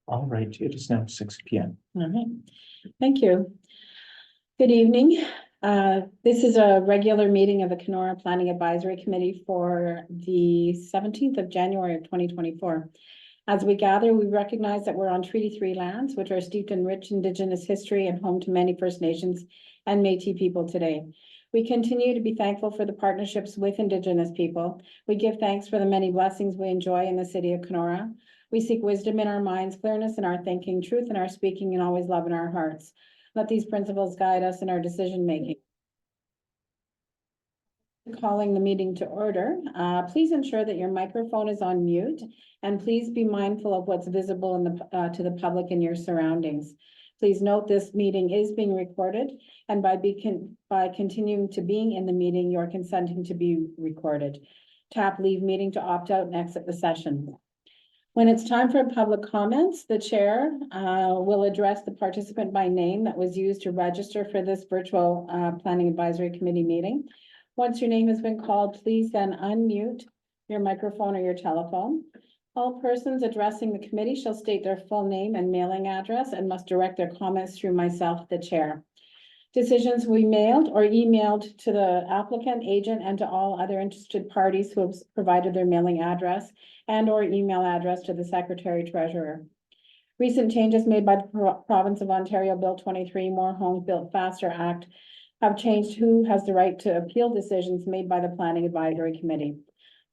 All right, it is now 6 p.m. All right, thank you. Good evening. This is a regular meeting of the Kenora Planning Advisory Committee for the 17th of January of 2024. As we gather, we recognize that we're on Treaty 3 lands, which are steeped in rich Indigenous history and home to many First Nations and Métis people today. We continue to be thankful for the partnerships with Indigenous people. We give thanks for the many blessings we enjoy in the city of Kenora. We seek wisdom in our minds, clearness in our thinking, truth in our speaking, and always love in our hearts. Let these principles guide us in our decision-making. Calling the meeting to order. Please ensure that your microphone is on mute, and please be mindful of what's visible in the to the public in your surroundings. Please note this meeting is being recorded, and by continuing to being in the meeting, you're consenting to be recorded. Tap leave meeting to opt out and exit the session. When it's time for public comments, the chair will address the participant by name that was used to register for this virtual Planning Advisory Committee meeting. Once your name has been called, please then unmute your microphone or your telephone. All persons addressing the committee shall state their full name and mailing address and must direct their comments through myself, the chair. Decisions will be mailed or emailed to the applicant, agent, and to all other interested parties who have provided their mailing address and or email address to the Secretary Treasurer. Recent changes made by the Province of Ontario Bill 23, More Homes Built Faster Act, have changed who has the right to appeal decisions made by the Planning Advisory Committee.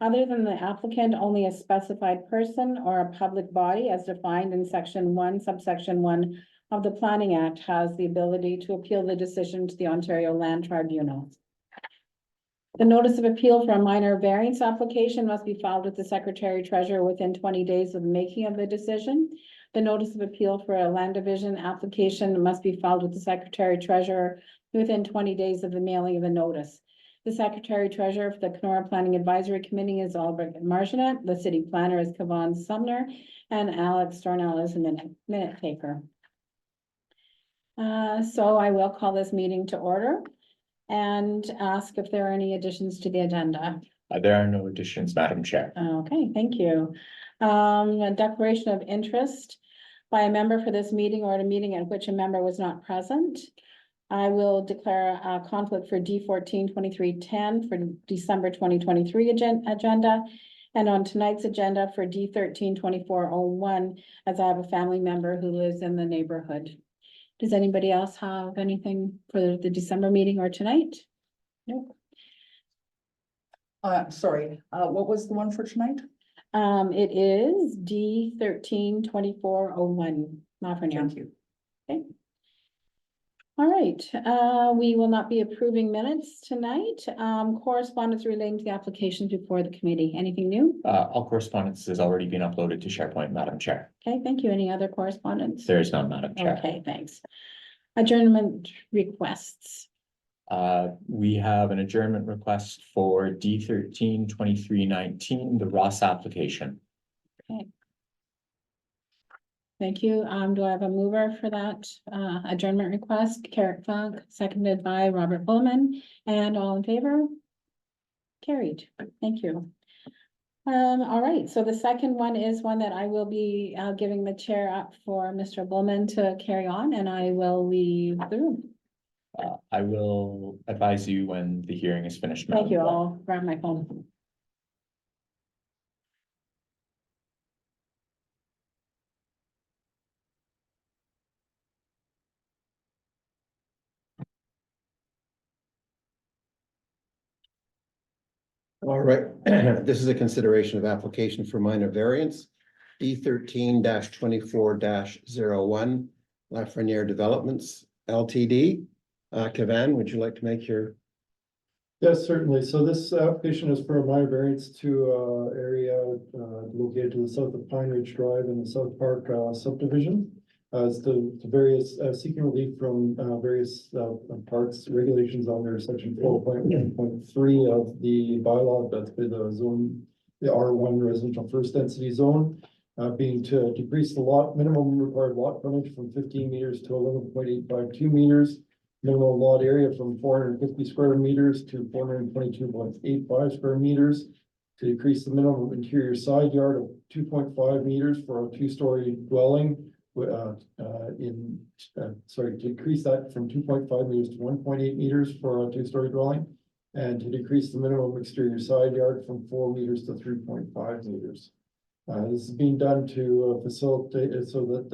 Other than the applicant, only a specified person or a public body as defined in Section 1, subsection 1 of the Planning Act has the ability to appeal the decision to the Ontario Land Tribunal. The notice of appeal for a minor variance application must be filed with the Secretary Treasurer within 20 days of the making of the decision. The notice of appeal for a land division application must be filed with the Secretary Treasurer within 20 days of the mailing of the notice. The Secretary Treasurer for the Kenora Planning Advisory Committee is Albert Martinet. The City Planner is Kavan Sumner, and Alex Stornell is a minute taker. So I will call this meeting to order and ask if there are any additions to the agenda. There are no additions, Madam Chair. Okay, thank you. A declaration of interest by a member for this meeting or at a meeting at which a member was not present. I will declare a conflict for D14-2310 for December 2023 agenda, and on tonight's agenda for D13-2401, as I have a family member who lives in the neighborhood. Does anybody else have anything for the December meeting or tonight? Nope. Sorry, what was the one for tonight? It is D13-2401. Thank you. Okay. All right, we will not be approving minutes tonight. Correspondence relating to the applications before the committee. Anything new? All correspondence has already been uploaded to SharePoint, Madam Chair. Okay, thank you. Any other correspondence? There is none, Madam Chair. Okay, thanks. Adjournment requests. We have an adjournment request for D13-2319, the Ross application. Okay. Thank you. Do I have a mover for that adjournment request? Carrot Funk, seconded by Robert Bowman, and all in favor? Carried. Thank you. All right, so the second one is one that I will be giving the chair up for Mr. Bowman to carry on, and I will leave the room. I will advise you when the hearing is finished. Thank you. I'll grab my phone. All right, this is a consideration of application for minor variance, D13-24-01, Lafreniere Developments, Ltd. Kavan, would you like to make your? Yes, certainly. So this application is for a minor variance to area located to the south of Pine Ridge Drive in the South Park subdivision. As to various seeking relief from various parts regulations under section 4.1.3 of the bylaw. That's for the zone, the R1 residential first density zone, being to decrease the minimum required lot frontage from 15 meters to 11.852 meters, minimum lot area from 450 square meters to 422.85 square meters, to decrease the minimum interior side yard of 2.5 meters for a two-story dwelling. To decrease that from 2.5 meters to 1.8 meters for a two-story dwelling. And to decrease the minimum exterior side yard from 4 meters to 3.5 meters. This is being done to facilitate it so that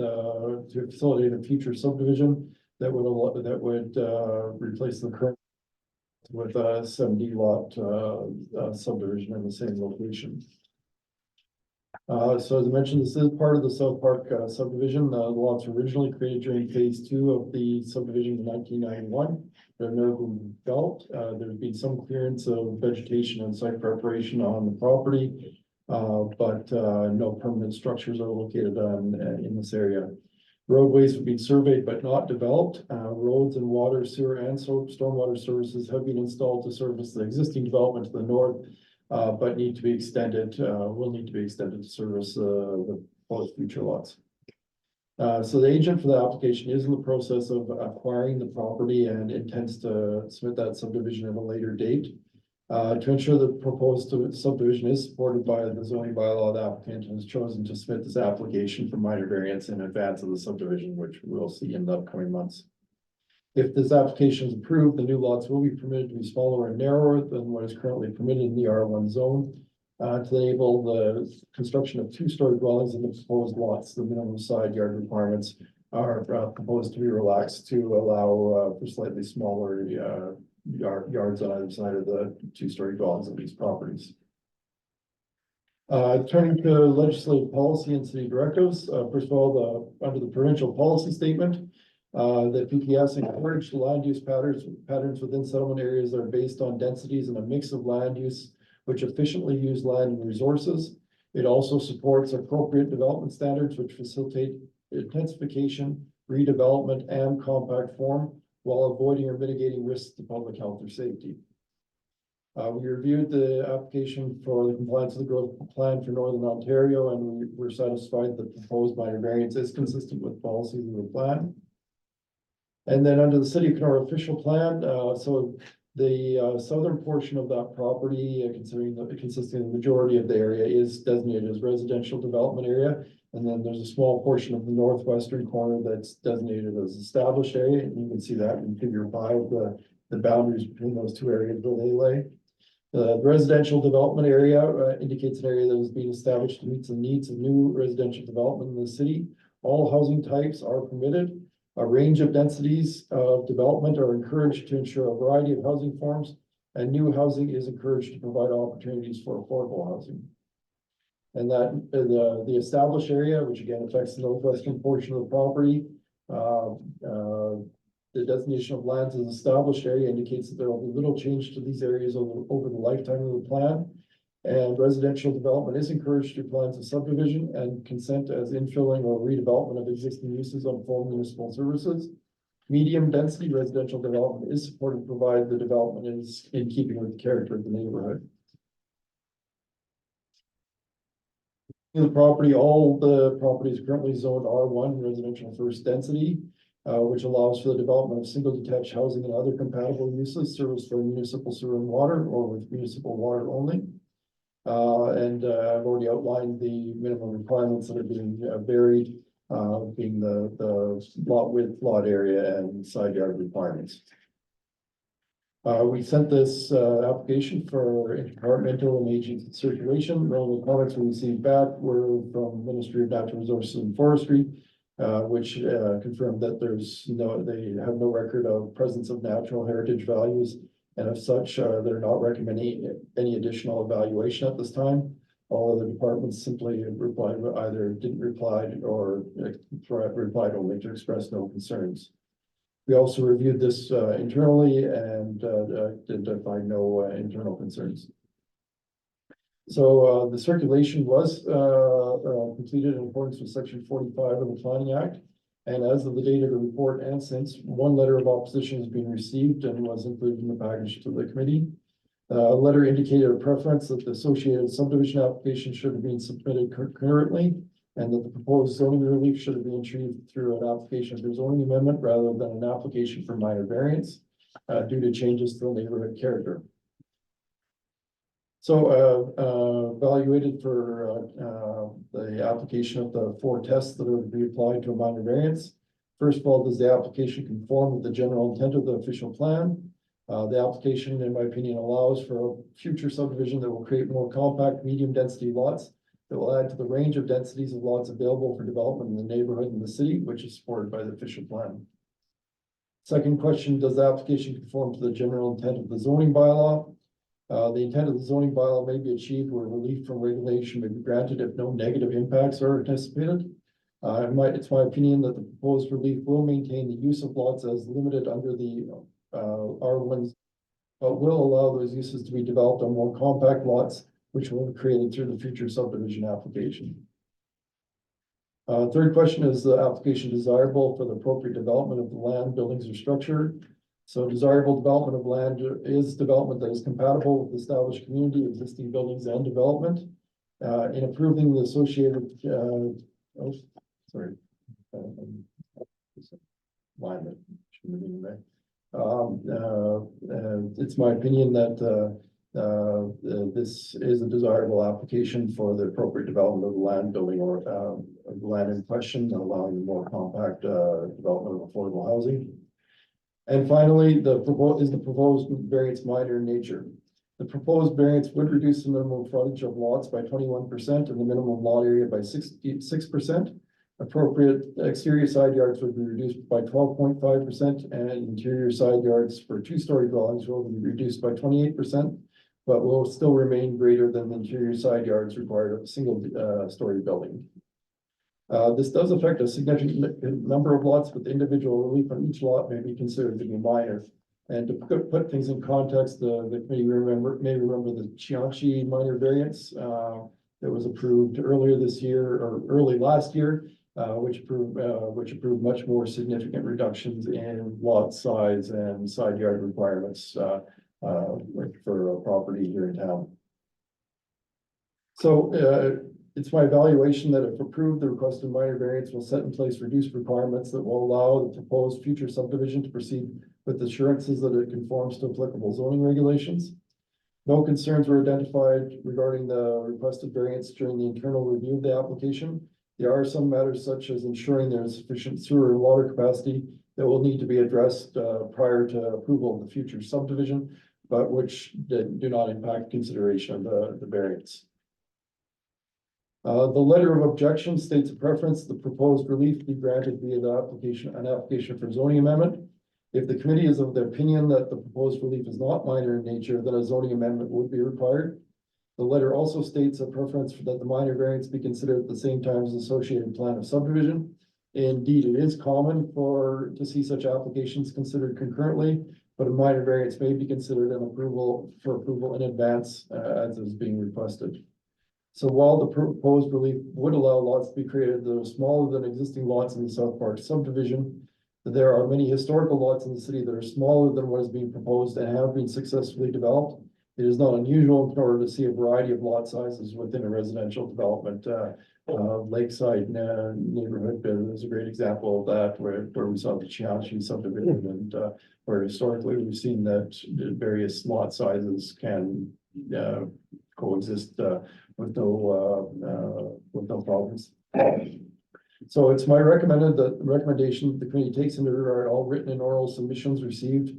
to facilitate a future subdivision that would replace the current with a 70 lot subdivision in the same location. So as I mentioned, this is part of the South Park subdivision. The lots were originally created during phase 2 of the subdivision in 1991. They've never been developed. There's been some clearance of vegetation and site preparation on the property. But no permanent structures are located in this area. Roadways have been surveyed but not developed. Roads and water, sewer, and stormwater services have been installed to service the existing development to the north, but need to be extended, will need to be extended to service the both future lots. So the agent for the application is in the process of acquiring the property and intends to submit that subdivision at a later date. To ensure the proposed subdivision is supported by the zoning bylaw, the applicant has chosen to submit this application for minor variance in advance of the subdivision, which we'll see in the upcoming months. If this application is approved, the new lots will be permitted to be smaller and narrower than what is currently permitted in the R1 zone. To enable the construction of two-story dwellings in the proposed lots, the minimum side yard requirements are proposed to be relaxed to allow for slightly smaller yards on either side of the two-story dwellings of these properties. Turning to legislative policy and city directives, first of all, under the provincial policy statement, that PPS encourage land use patterns within settlement areas that are based on densities and a mix of land use which efficiently use land and resources. It also supports appropriate development standards which facilitate intensification, redevelopment, and compact form, while avoiding or mitigating risks to public health or safety. We reviewed the application for the compliance of the growth plan for Northern Ontario, and we were satisfied that the proposed minor variance is consistent with policies of the plan. And then under the City of Kenora official plan, so the southern portion of that property, consisting of the majority of the area, is designated as residential development area. And then there's a small portion of the northwestern corner that's designated as established area. And you can see that in figure 5, the boundaries between those two areas where they lay. The residential development area indicates an area that is being established to meet the needs of new residential development in the city. All housing types are permitted. A range of densities of development are encouraged to ensure a variety of housing forms, and new housing is encouraged to provide opportunities for affordable housing. And that the established area, which again affects the northwestern portion of the property, the designation of lands as established area indicates that there will be little change to these areas over the lifetime of the plan. And residential development is encouraged through plans of subdivision and consent as infilling or redevelopment of existing uses on full municipal services. Medium density residential development is supported provided the development is in keeping with the character of the neighborhood. In the property, all the property is currently zoned R1 residential first density, which allows for the development of single detached housing and other compatible uses serviced by municipal sewer and water or with municipal water only. I've already outlined the minimum requirements that are being varied, being the lot width, lot area, and side yard requirements. We sent this application for interdepartmental and agency circulation. Relevant comments we received back were from Ministry of Natural Resources and Forestry, which confirmed that they have no record of presence of natural heritage values. And as such, they're not recommending any additional evaluation at this time. All other departments simply replied, either didn't reply or replied only to express no concerns. We also reviewed this internally and did find no internal concerns. So the circulation was completed in accordance with Section 45 of the Planning Act. And as of the date of the report and since, one letter of opposition has been received and was included in the package to the committee. A letter indicated a preference that the associated subdivision application should have been submitted concurrently, and that the proposed zoning relief should have been achieved through an application for zoning amendment rather than an application for minor variance due to changes to the neighborhood character. So, evaluated for, the application of the 4 tests that are to be applied to a minor variance. First of all, does the application conform with the general intent of the official plan? The application, in my opinion, allows for a future subdivision that will create more compact, medium density lots that will add to the range of densities of lots available for development in the neighborhood and the city, which is supported by the official plan. Second question, does the application conform to the general intent of the zoning bylaw? The intent of the zoning bylaw may be achieved where relief from regulation may be granted if no negative impacts are anticipated. It's my opinion that the proposed relief will maintain the use of lots as limited under the R1s, but will allow those uses to be developed on more compact lots, which will be created through the future subdivision application. Third question, is the application desirable for the appropriate development of the land, buildings, or structure? So desirable development of land is development that is compatible with established community, existing buildings, and development. In approving the associated, it's my opinion that this is a desirable application for the appropriate development of the land, building, or of the land in question, allowing more compact development of affordable housing. And finally, the proposed variance minor in nature. The proposed variance would reduce the minimum frontage of lots by 21% and the minimum lot area by 66%. Appropriate exterior side yards would be reduced by 12.5%, and interior side yards for 2-story dwellings will be reduced by 28%, but will still remain greater than the interior side yards required of a single story building. This does affect a significant number of lots, but the individual relief on each lot may be considered to be minor. And to put things in context, the committee may remember the Chianchi minor variance that was approved earlier this year or early last year, which approved much more significant reductions in lot size and side yard requirements for a property here in town. So it's my evaluation that if approved, the requested minor variance will set in place reduced requirements that will allow the proposed future subdivision to proceed with assurances that it conforms to applicable zoning regulations. No concerns were identified regarding the requested variance during the internal review of the application. There are some matters such as ensuring there is sufficient sewer and water capacity that will need to be addressed prior to approval of the future subdivision, but which do not impact consideration of the variance. The letter of objection states a preference the proposed relief be granted via an application for zoning amendment. If the committee is of the opinion that the proposed relief is not minor in nature, then a zoning amendment would be required. The letter also states a preference that the minor variance be considered at the same time as the associated plan of subdivision. Indeed, it is common to see such applications considered concurrently, but a minor variance may be considered an approval in advance as is being requested. So while the proposed relief would allow lots to be created that are smaller than existing lots in the South Park subdivision, there are many historical lots in the city that are smaller than what is being proposed and have been successfully developed. It is not unusual in order to see a variety of lot sizes within a residential development. Lakeside neighborhood is a great example of that, where we saw the Chianchi subdivision, and where historically we've seen that various lot sizes can coexist with no problems. So it's my recommendation that the committee takes into regard all written and oral submissions received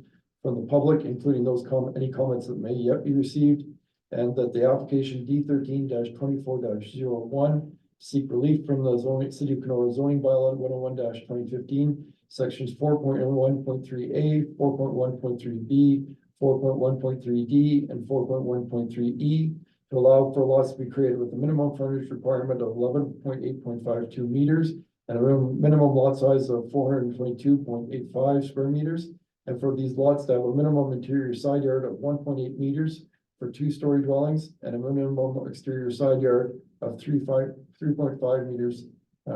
from the public, including any comments that may yet be received, and that the application D13-24-01 seek relief from the City of Kenora zoning bylaw 101-2015, sections 4.1.3a, 4.1.3b, 4.1.3d, and 4.1.3e to allow for lots to be created with a minimum frontage requirement of 11.8.52 meters and a minimum lot size of 422.85 square meters. And for these lots to have a minimum interior side yard of 1.8 meters for 2-story dwellings and a minimum exterior side yard of 3.5 meters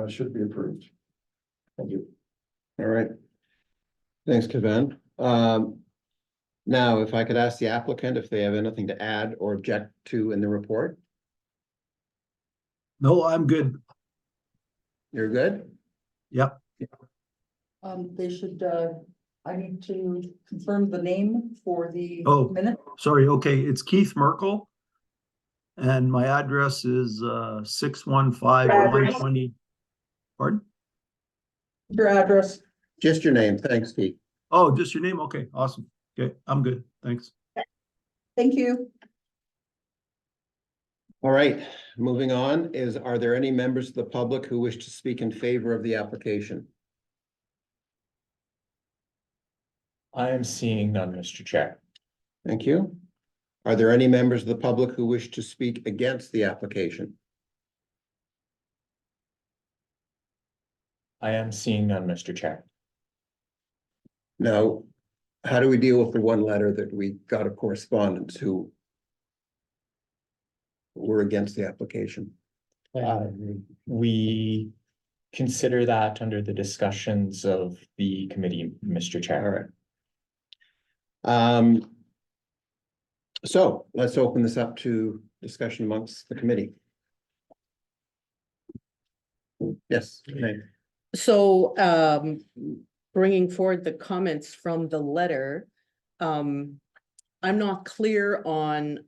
should be approved. Thank you. All right. Thanks, Kevin. Now, if I could ask the applicant if they have anything to add or object to in the report. No, I'm good. You're good? Yep. They should, I need to confirm the name for the Oh. minute. Sorry. Okay. It's Keith Merkel. And my address is 615-120. Pardon? Your address. Just your name. Thanks, Keith. Oh, just your name? Okay, awesome. Okay, I'm good. Thanks. Thank you. All right, moving on are there any members of the public who wish to speak in favor of the application? I am seeing none, Mr. Chair. Thank you. Are there any members of the public who wish to speak against the application? I am seeing none, Mr. Chair. Now, how do we deal with the one letter that we got a correspondence who were against the application? We consider that under the discussions of the committee, Mr. All Chair. right. So let's open this up to discussion amongst the committee. Yes, Renee. So, bringing forward the comments from the letter, I'm not clear on,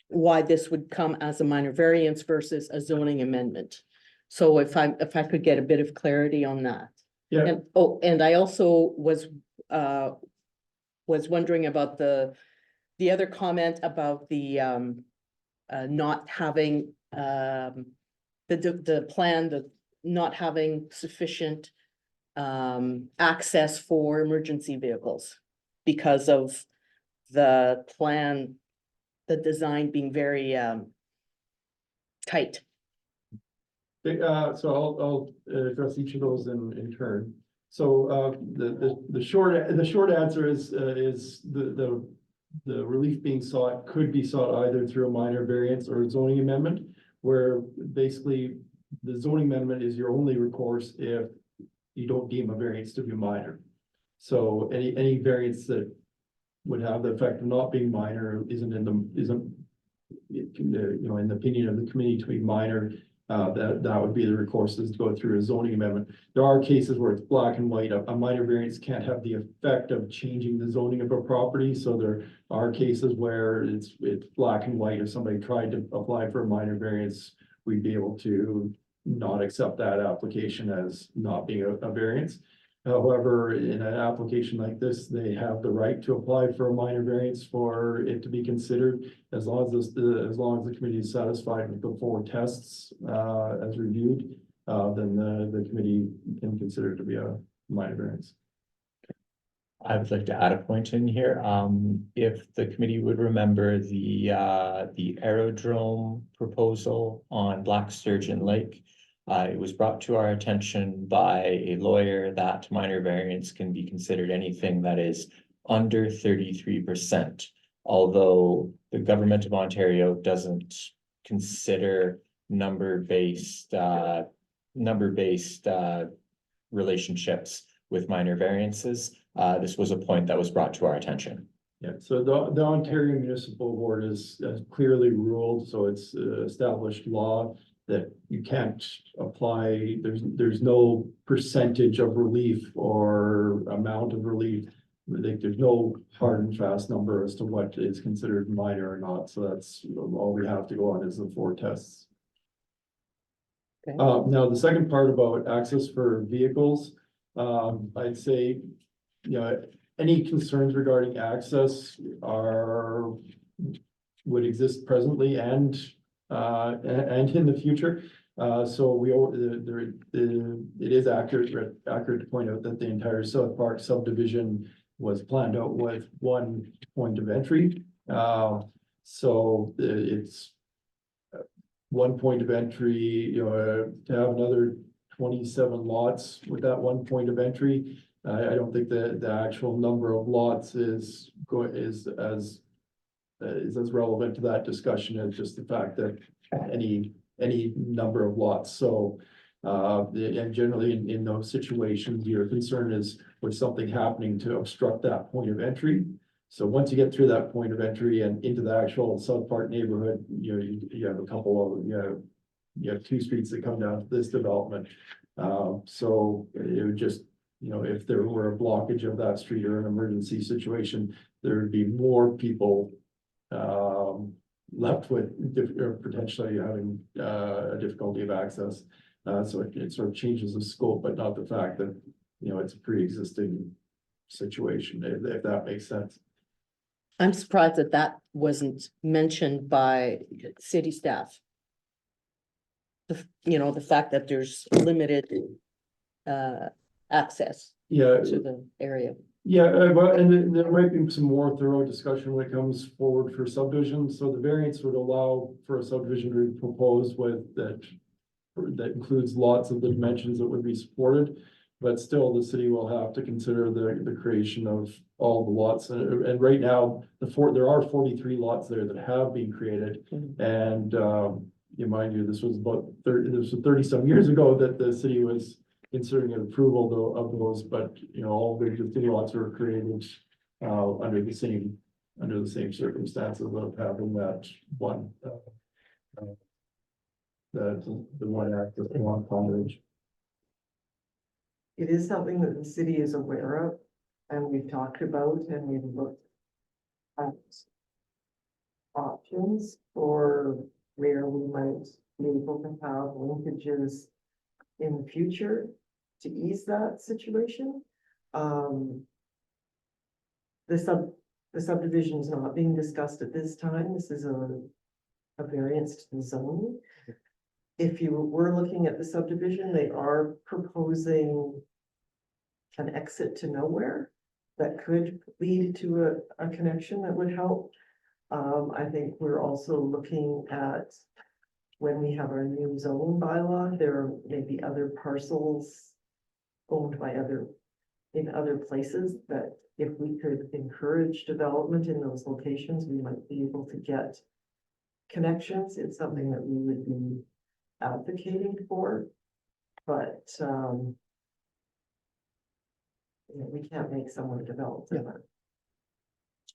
why this would come as a minor variance versus a zoning amendment. So if I could get a bit of clarity on that. Yeah. And I also was wondering about the other comment about the, not having, the plan, the not having sufficient access for emergency vehicles because of the plan, the design being very tight. So I'll address each of those in turn. So the short answer is the relief being sought could be sought either through a minor variance or a zoning amendment, where basically the zoning amendment is your only recourse if you don't deem a variance to be minor. So any variance that would have the effect of not being minor isn't in the opinion of the committee to be minor. That would be the recourse, is to go through a zoning amendment. There are cases where it's black and white. A minor variance can't have the effect of changing the zoning of a property. So there are cases where it's black and white. If somebody tried to apply for a minor variance, we'd be able to not accept that application as not being a variance. However, in an application like this, they have the right to apply for a minor variance for it to be considered, as long as the committee is satisfied with the 4 tests as reviewed, then the committee can consider it to be a minor variance. I would like to add a point in here. If the committee would remember the aerodrome proposal on Black Sturgeon Lake. It was brought to our attention by a lawyer that minor variance can be considered anything that is under 33%. Although the government of Ontario doesn't consider number-based relationships with minor variances. This was a point that was brought to our attention. Yeah, so the Ontario Municipal Board has clearly ruled, so it's established law that you can't apply, there's no percentage of relief or amount of relief. There's no hard and fast number as to what is considered minor or not. So that's all we have to go on is the 4 tests. Okay. Now the second part about access for vehicles, I'd say, any concerns regarding access would exist presently and in the future. So it is accurate to point out that the entire South Park subdivision was planned out with 1 point of entry. So it's 1 point of entry, to have another 27 lots with that 1 point of entry. I don't think that the actual number of lots is as relevant to that discussion as just the fact that any number of lots. So and generally in those situations, your concern is with something happening to obstruct that point of entry. So once you get through that point of entry and into the actual South Park neighborhood, you have a couple of you have 2 streets that come down to this development. So it would just, if there were a blockage of that street or an emergency situation, there'd be more people left with or potentially having a difficulty of access. So it sort of changes the scope, but not the fact that, it's a pre-existing situation, if that makes sense. I'm surprised that that wasn't mentioned by city staff. The fact that there's limited access Yeah, to the area. yeah, but, and there might be some more thorough discussion when it comes forward for subdivision. So the variance would allow for a subdivision to be proposed with that includes lots of the dimensions that would be supported. But still, the city will have to consider the creation of all the lots. And right now, there are 43 lots there that have been created. And you mind you, this was 30 some years ago that the city was considering an approval of those, but all the existing lots were created under the same circumstances of having that one the one access to one frontage. It is something that the city is aware of, and we've talked about, and we've looked at options for where we might be able to have linkages in the future to ease that situation. The subdivision is not being discussed at this time. This is a variance to the zone. If you were looking at the subdivision, they are proposing an exit to nowhere that could lead to a connection that would help. I think we're also looking at when we have our new zoning bylaw, there may be other parcels owned by in other places that if we could encourage development in those locations, we might be able to get connections. It's something that we would be advocating for, but we can't make someone develop that.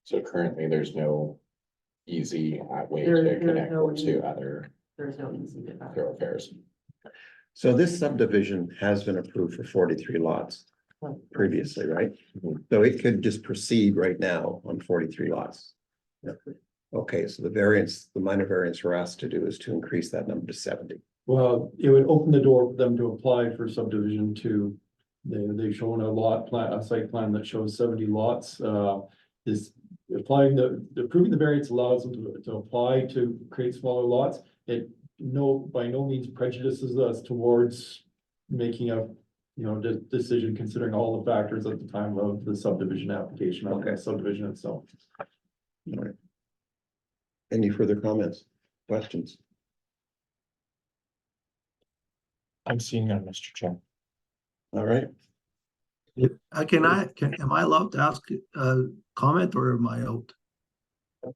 So currently, there's no easy way There's to connect no to other There's no easy development. thoroughfares. So this subdivision has been approved for 43 lots previously, right? So it could just proceed right now on 43 lots. Okay, so the minor variance we're asked to do is to increase that number to 70. Well, it would open the door for them to apply for subdivision two. They've shown a site plan that shows 70 lots, is applying approving the variance allows them to apply to create smaller lots. It by no means prejudices us towards making a, decision considering all the factors at the time of the subdivision application, on the subdivision itself. All right. Any further comments, questions? I'm seeing none, Mr. Chair. All right, Am I allowed to ask a comment or am I out?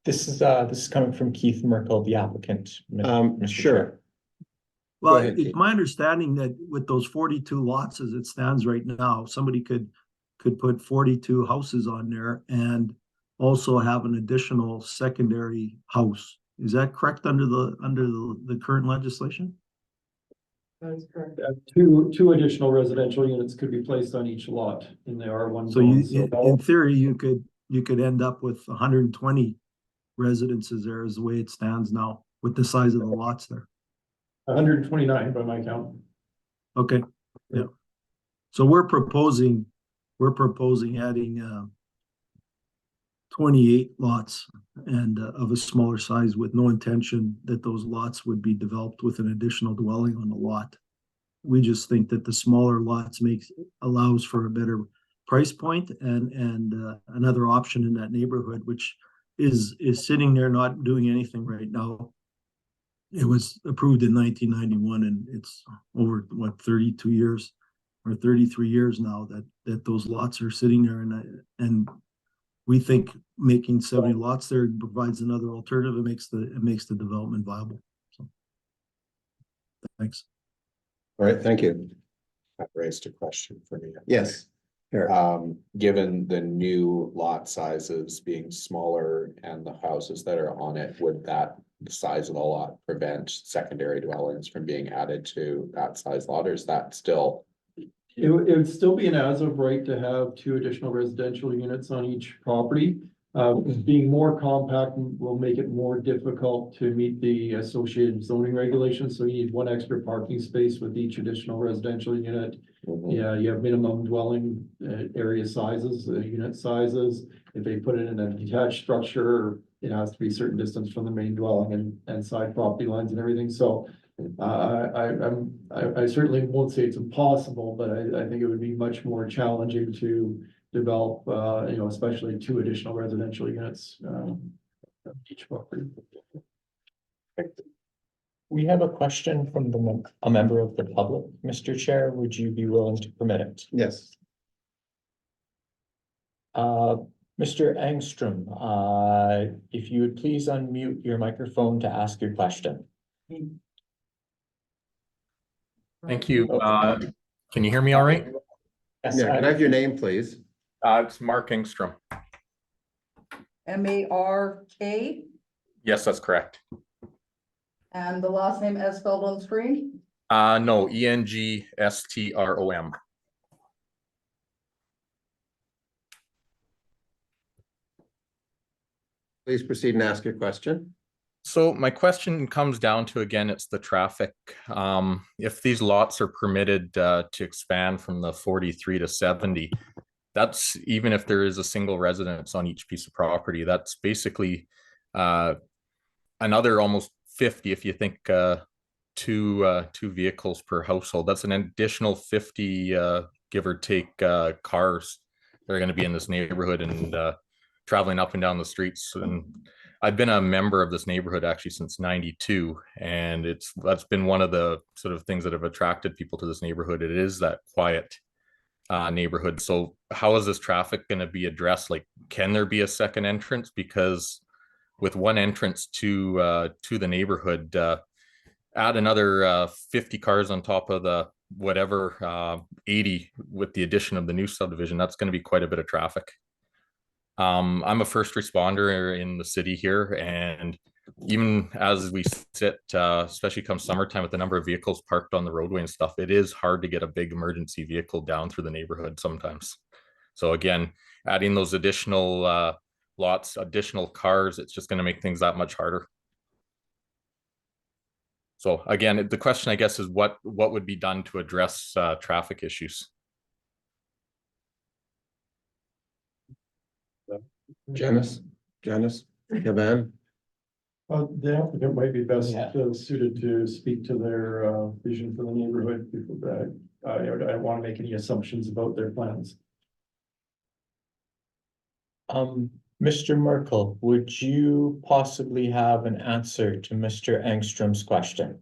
This is coming from Keith Merkel, the applicant. Mr. sure. Chair. Well, ahead, it's Keith. my understanding that with those 42 lots as it stands right now, somebody could put 42 houses on there and also have an additional secondary house. Is that correct under the current legislation? That is correct. Two additional residential units could be placed on each lot in the R1 So in theory, you could end up with 120 residences there is the way it stands now with the size of the lots there. 129 by my count. Okay, yeah. So we're proposing adding 28 lots and of a smaller size with no intention that those lots would be developed with an additional dwelling on the lot. We just think that the smaller lots allows for a better price point and another option in that neighborhood, which is sitting there not doing anything right now. It was approved in 1991 and it's over 32 years or 33 years now that those lots are sitting there, and we think making 70 lots there provides another alternative. It makes the development viable. So thanks. All right, thank you. That raised a question for me. Yes. Here. Given the new lot sizes being smaller and the houses that are on it, would the size of the lot prevent secondary dwellings from being added to that size lot, or is that still? It would still be an as of right to have two additional residential units on each property. Being more compact will make it more difficult to meet the associated zoning regulations, so you need one extra parking space with each additional residential unit. Yeah, you have minimum dwelling area sizes, unit sizes. If they put it in a detached structure, it has to be a certain distance from the main dwelling and side property lines and everything, so. I certainly won't say it's impossible, but I think it would be much more challenging to develop, especially 2 additional residential units, each property. We have a question from a member of the public. Mr. Chair, would you be willing to permit it? Yes. Mr. Engstrom, if you would please unmute your microphone to ask your question. Thank you. Can you hear me all right? Yes, Yeah, can I have your name, please? It's Mark Engstrom. M-A-R-K, Yes, that's correct. and the last name as spelled on screen? No, Engstrom. Please proceed and ask your question. So my question comes down to, again, it's the traffic. If these lots are permitted to expand from the 43 to 70, that's even if there is a single residence on each piece of property, that's basically another almost 50 if you think two vehicles per household. That's an additional 50 give or take cars that are going to be in this neighborhood and traveling up and down the streets. And I've been a member of this neighborhood actually since '92, and that's been one of the sort of things that have attracted people to this neighborhood. It is that quiet neighborhood. So how is this traffic going to be addressed? Like, can there be a second entrance? Because with one entrance to the neighborhood, add another 50 cars on top of the whatever 80 with the addition of the new subdivision, that's going to be quite a bit of traffic. I'm a first responder in the city here, and even as we sit, especially come summertime with the number of vehicles parked on the roadway and stuff, it is hard to get a big emergency vehicle down through the neighborhood sometimes. So again, adding those additional lots, additional cars, it's just going to make things that much harder. So again, the question, I guess, is what would be done to address traffic issues? Janice, Kevin? The applicant might be best Yeah. suited to speak to their vision for the neighborhood. I don't want to make any assumptions about their plans. Mr. Merkel, would you possibly have an answer to Mr. Engstrom's question?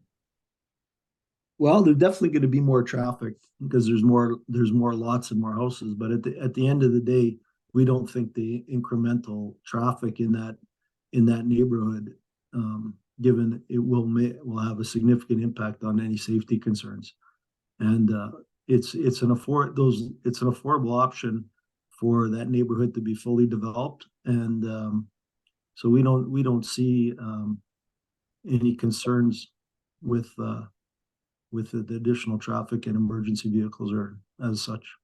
Well, there's definitely going to be more traffic because there's more lots and more houses. But at the end of the day, we don't think the incremental traffic in that neighborhood, given it will have a significant impact on any safety concerns. And it's an affordable option for that neighborhood to be fully developed. And so we don't see any concerns with the additional traffic and emergency vehicles or as such.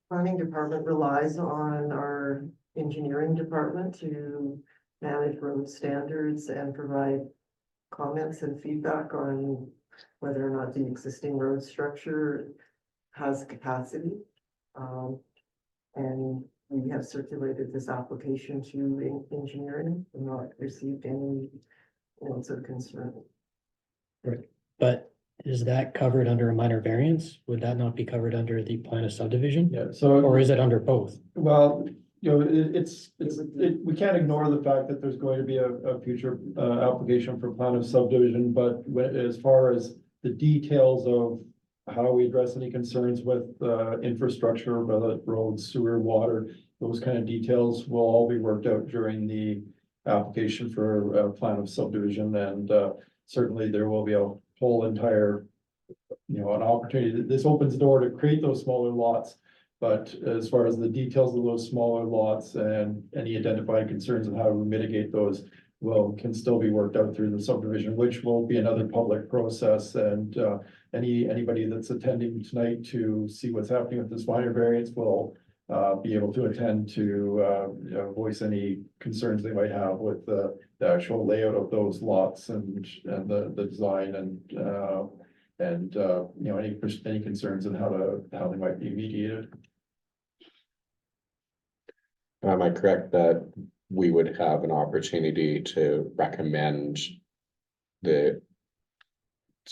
Planning department relies on our engineering department to manage road standards and provide comments and feedback on whether or not the existing road structure has capacity. And we have circulated this application to engineering and not received any notes of concern. Right, but is that covered under a minor variance? Would that not be covered under the plan of subdivision? Yeah, so. Or is it under both? Well, we can't ignore the fact that there's going to be a future application for plan of subdivision, but as far as the details of how we address any concerns with infrastructure, whether it's roads, sewer, water, those kind of details will all be worked out during the application for a plan of subdivision, and certainly there will be a whole entire, an opportunity. This opens the door to create those smaller lots. But as far as the details of those smaller lots and any identified concerns of how to mitigate those, can still be worked out through the subdivision, which will be another public process. And anybody that's attending tonight to see what's happening with this minor variance will be able to attend to voice any concerns they might have with the actual layout of those lots and the design and any concerns and how they might be mediated. Am I correct that we would have an opportunity to recommend the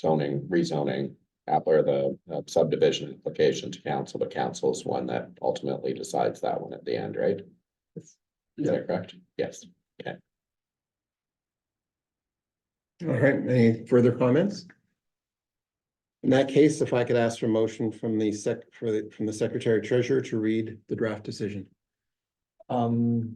rezoning or the subdivision application to council, but council is one that ultimately decides that one at the end, right? Is that correct? Yes. Okay. All right, any further comments? In that case, if I could ask for a motion from the Secretary Treasurer to read the draft decision. The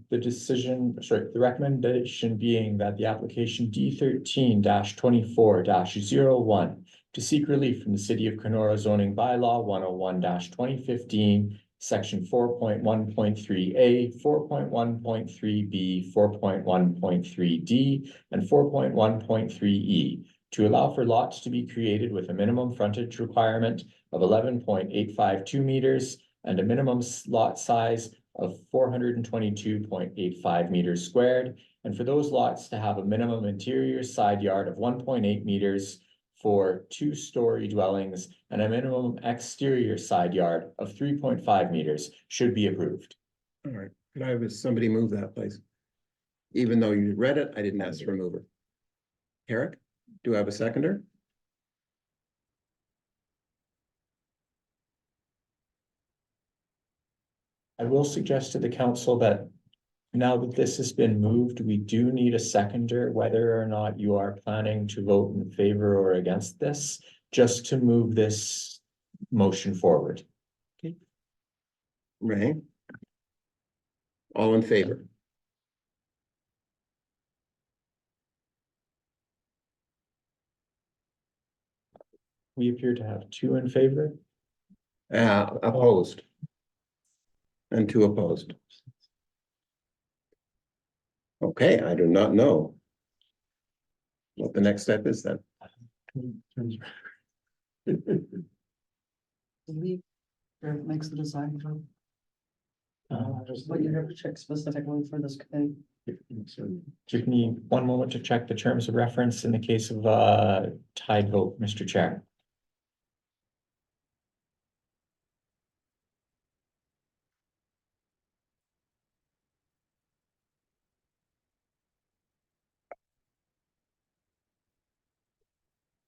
recommendation being that the application D13-24-01 to seek relief from the City of Kenora zoning bylaw 101-2015, section 4.1.3A, 4.1.3B, 4.1.3D, and 4.1.3E to allow for lots to be created with a minimum frontage requirement of 11.852 meters and a minimum lot size of 422.85 meters squared, and for those lots to have a minimum interior side yard of 1.8 meters for 2-story dwellings and a minimum exterior side yard of 3.5 meters should be approved. All right, could I have somebody move that, please? Even though you read it, I didn't ask for a mover. Eric, do I have a seconder? I will suggest to the council that now that this has been moved, we do need a seconder, whether or not you are planning to vote in favor or against this, just to move this motion forward. Ray? All in favor? We appear to have 2 in favor. Opposed? And 2 opposed. Okay, I do not know what the next step is then. Makes the design. What you have to check specifically for this committee. Give me one moment to check the terms of reference in the case of tied vote, Mr. Chair.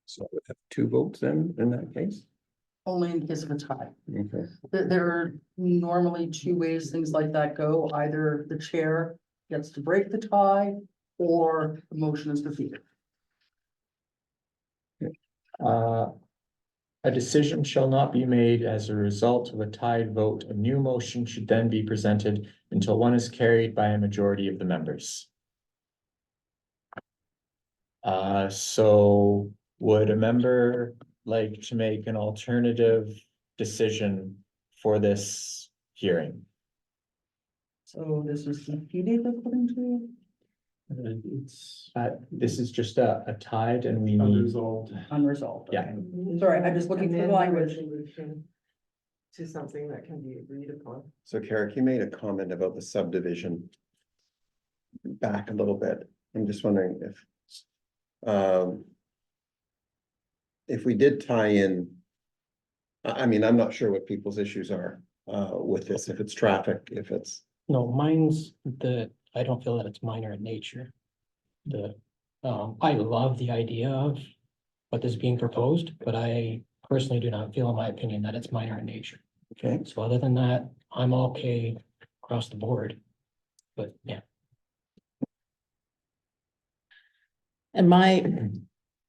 So we have 2 votes then in that case? Only in case of a tie. Okay. There are normally 2 ways things like that go. Either the chair gets to break the tie or the motion is defeated. A decision shall not be made as a result of a tied vote. A new motion should then be presented until one is carried by a majority of the members. So would a member like to make an alternative decision for this hearing? So this is defeated according to you? It's This is just a tied and we need, unresolved. Unresolved. Yeah. Okay. Sorry, I'm just looking for the language. Resolution to something that can be agreed upon. So Carrick, you made a comment about the subdivision. Back a little bit. I'm just wondering if we did tie in. I mean, I'm not sure what people's issues are with this, if it's traffic, if it's. No, I don't feel that it's minor in nature. I love the idea of what is being proposed, but I personally do not feel, in my opinion, that it's minor in nature. Okay. So other than that, I'm okay across the board. But yeah. And my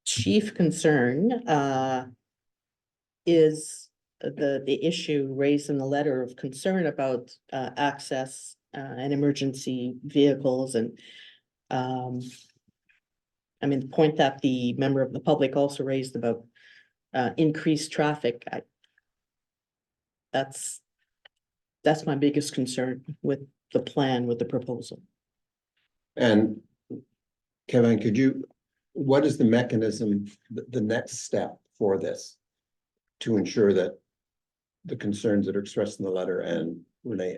chief concern is the issue raised in the letter of concern about access and emergency vehicles and I mean, the point that the member of the public also raised about increased traffic. That's my biggest concern with the plan, with the proposal. And Kevin, what is the mechanism, the next step for this? To ensure that the concerns that are expressed in the letter and Renee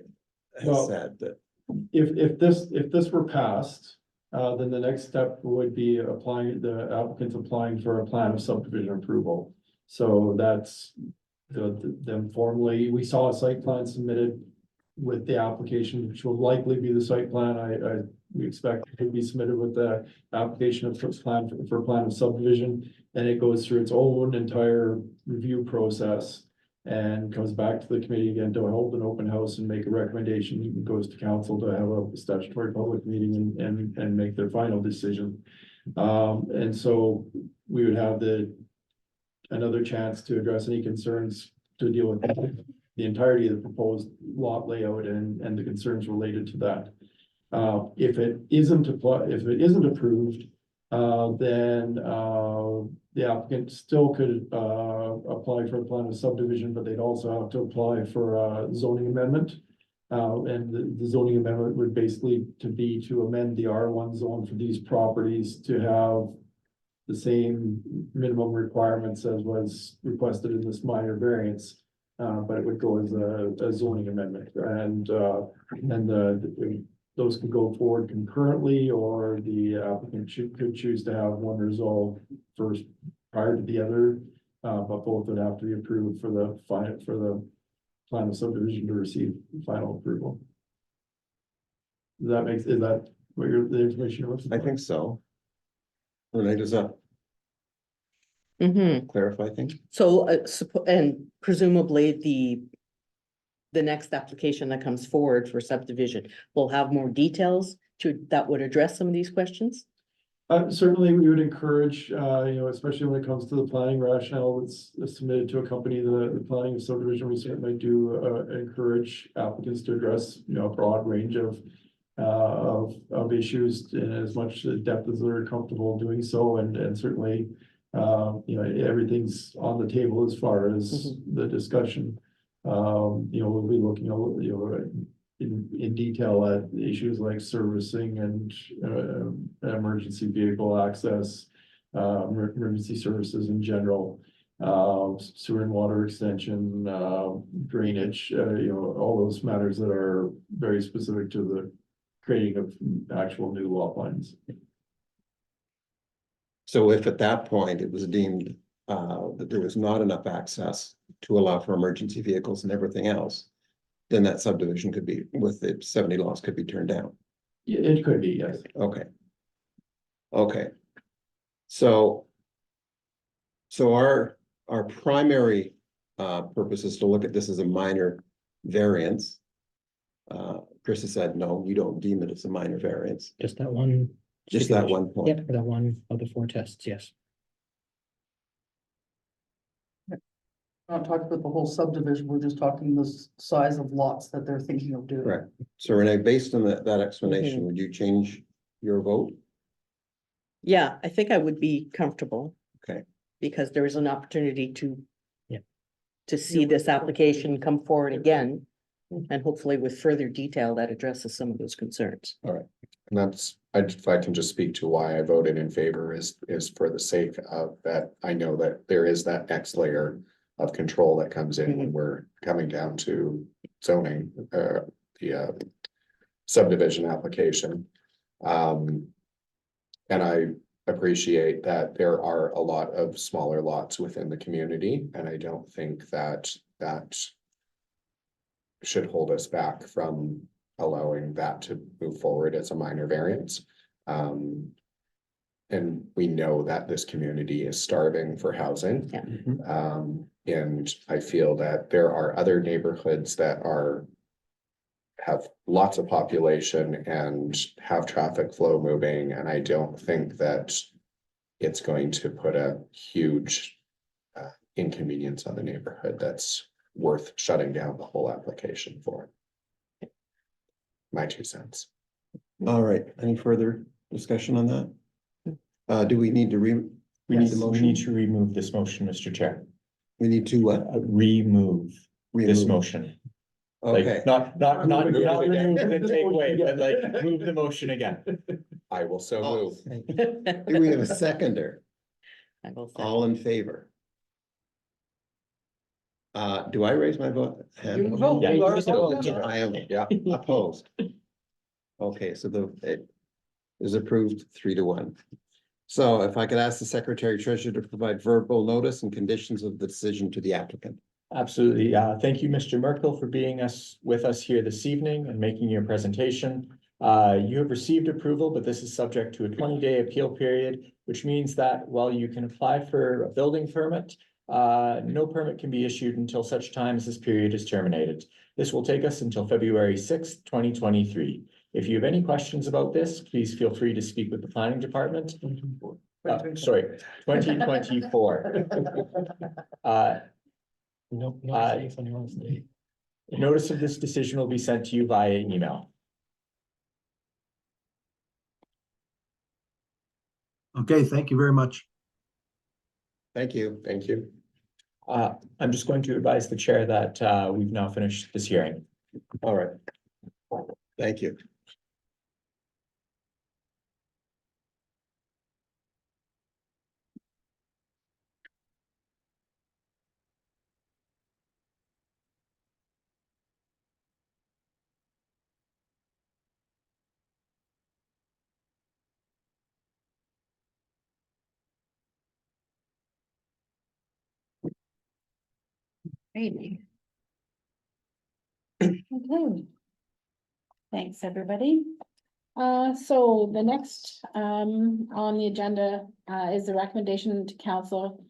has Well, said that, If this were passed, then the next step would be the applicants applying for a plan of subdivision approval. So that's them formally, we saw a site plan submitted with the application, which will likely be the site plan. We expect it to be submitted with the application of first plan for plan of subdivision. And it goes through its own entire review process and comes back to the committee again to hold an open house and make a recommendation. It goes to council to have a statutory public meeting and make their final decision. And so we would have another chance to address any concerns to deal with the entirety of the proposed lot layout and the concerns related to that. If it isn't approved, then the applicant still could apply for a plan of subdivision, but they'd also have to apply for a zoning amendment. And the zoning amendment would basically to amend the R1 zone for these properties to have the same minimum requirements as was requested in this minor variance. But it would go as a zoning amendment, and those could go forward concurrently, or the applicant could choose to have one resolved first prior to the other. But both would have to be approved for the plan of subdivision to receive final approval. Is that what the information you're looking for? I think so. Renee, does that Mhm. clarify things? So, and presumably the next application that comes forward for subdivision will have more details that would address some of these questions? Certainly, we would encourage, especially when it comes to the planning rationale that's submitted to accompany the planning of subdivision, we certainly do encourage applicants to address, a broad range of issues in as much depth as they're comfortable doing so, and certainly, everything's on the table as far as the discussion. We'll be looking, in detail at issues like servicing and emergency vehicle access, emergency services in general, sewer and water extension, drainage, all those matters that are very specific to the creating of actual new lot lines. So if at that point it was deemed that there was not enough access to allow for emergency vehicles and everything else, then that subdivision could be, with the 70 lots, could be turned down. It could be, yes. Okay. Okay. So our primary purpose is to look at this as a minor variance. Chris has said, no, we don't deem it as a minor variance. Just that one. Just that stipulation. one point. Yep, for that one of the 4 tests, yes. We're not talking about the whole subdivision, we're just talking the size of lots that they're thinking of doing. Correct. So Renee, based on that explanation, would you change your vote? Yeah, I think I would be comfortable. Okay. Because there is an opportunity to. Yeah. To see this application come forward again, and hopefully with further detail that addresses some of those concerns. And that's, if I can just speak to why I voted in favor is for the sake of that. I know that there is that next layer of control that comes in when we're coming down to zoning, the subdivision application. And I appreciate that there are a lot of smaller lots within the community, and I don't think that should hold us back from allowing that to move forward as a minor variance. And we know that this community is starving for housing. Yeah. And I feel that there are other neighborhoods that have lots of population and have traffic flow moving, and I don't think that it's going to put a huge inconvenience on the neighborhood that's worth shutting down the whole application for. My 2 cents. All right, any further discussion on that? Do we need to we need the We motion? need to remove this motion, Mr. Chair. We need to what? Remove this Remove. motion. Okay, Like, not remove and take away, but like, Remove. move the motion again. I will so Oh. move. Do we have a seconder? I will second. All in favor? Do I raise my vote? hand? You vote, Yeah, you you are use the vote, voting. yeah. I am Yeah, opposed. Okay, so it is approved 3-1. So if I could ask the secretary treasurer to provide verbal notice and conditions of the decision to the applicant. Absolutely. Thank you, Mr. Merkel, for being with us here this evening and making your presentation. You have received approval, but this is subject to a 20-day appeal period, which means that while you can apply for a building permit, no permit can be issued until such time as this period is terminated. This will take us until February 6th, 2023. If you have any questions about this, please feel free to speak with the planning department. Sorry, 2024. No, no Uh, mistakes on your own state. Notice of this decision will be sent to you via email. Okay, thank you very much. Thank you. thank you. I'm just going to advise the chair that we've now finished this hearing. All right. Thank you. Great. Okay. Thanks, everybody. So the next, on the agenda, is the recommendation to council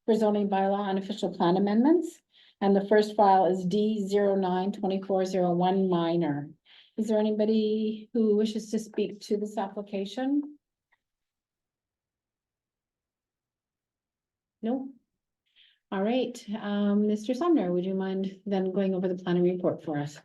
for zoning bylaw and official plan amendments. And the first file is D 09-2401 minor. Is there anybody who wishes to speak to this application? No? All right, Mr. Sumner, would you mind then going over the planning report for us?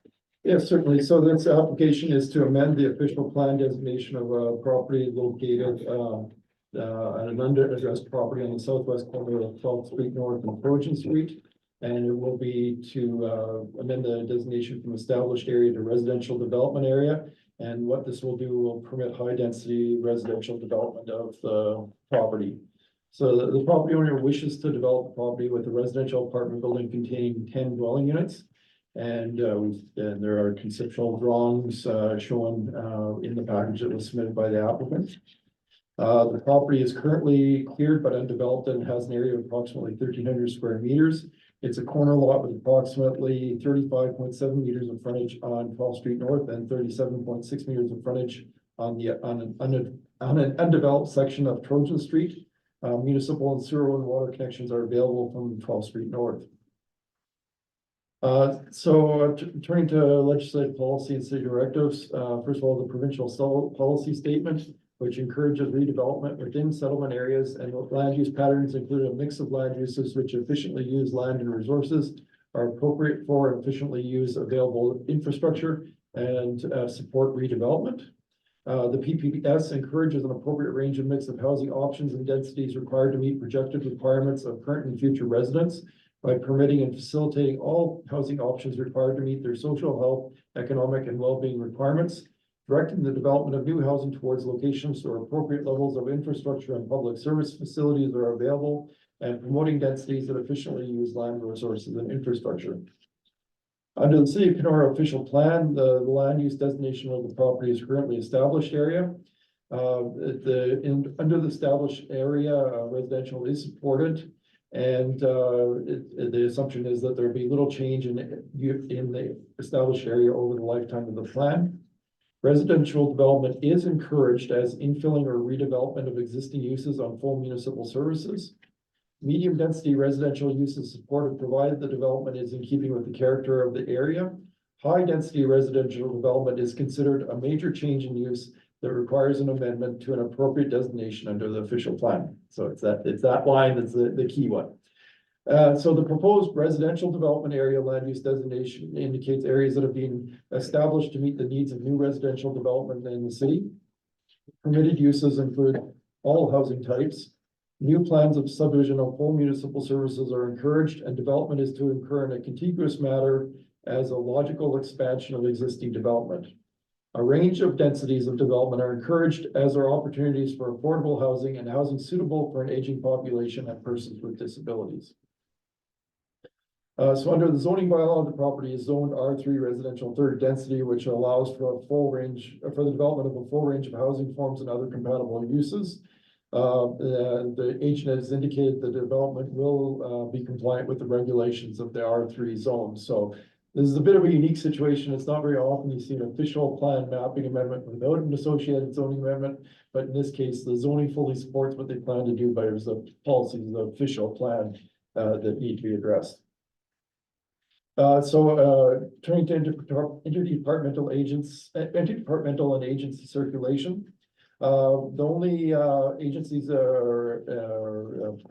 Yes, certainly. So this application is to amend the official plan designation of a property located at an under-addressed property on the southwest corner of 12th Street North and Trojan Street. And it will be to amend the designation from established area to residential development area. And what this will do will permit high-density residential development of the property. So the property owner wishes to develop the property with a residential apartment building containing 10 dwelling units. And there are conceptual drawings shown in the package that was submitted by the applicant. The property is currently cleared but undeveloped and has an area of approximately 1,300 square meters. It's a corner lot with approximately 35.7 meters of frontage on 12th Street North and 37.6 meters of frontage on an undeveloped section of Trojan Street. Municipal and sewer and water connections are available from 12th Street North. Turning to legislative policy and city directives, first of all, the provincial policy statement, which encourages redevelopment within settlement areas, and land use patterns include a mix of land uses which efficiently use land and resources, are appropriate for and efficiently use available infrastructure and support redevelopment. The PPS encourages an appropriate range and mix of housing options and densities required to meet projected requirements of current and future residents by permitting and facilitating all housing options required to meet their social, health, economic, and well-being requirements, directing the development of new housing towards locations where appropriate levels of infrastructure and public service facilities are available, and promoting densities that efficiently use land resources and infrastructure. Under the City of Kenora official plan, the land use designation of the property is currently established area. Under the established area, residential is supported. And the assumption is that there'll be little change in the established area over the lifetime of the plan. Residential development is encouraged as infilling or redevelopment of existing uses on full municipal services. Medium density residential use is supported provided the development is in keeping with the character of the area. High density residential development is considered a major change in use that requires an amendment to an appropriate designation under the official plan. So it's that line that's the key one. So the proposed residential development area land use designation indicates areas that have been established to meet the needs of new residential development in the city. Permitted uses include all housing types. New plans of subdivision of full municipal services are encouraged, and development is to occur in a contiguous manner as a logical expansion of existing development. A range of densities of development are encouraged, as are opportunities for affordable housing and housing suitable for an aging population and persons with disabilities. So under the zoning bylaw, the property is zoned R3 residential third density, which allows for a full range, for the development of a full range of housing forms and other compatible uses. The agent has indicated the development will be compliant with the regulations of the R3 zone. So this is a bit of a unique situation. It's not very often you see an official plan mapping amendment without an associated zoning amendment. But in this case, the zoning fully supports what they plan to do, but there's a policy, the official plan that need to be addressed. Turning to interdepartmental and agency circulation. The only agencies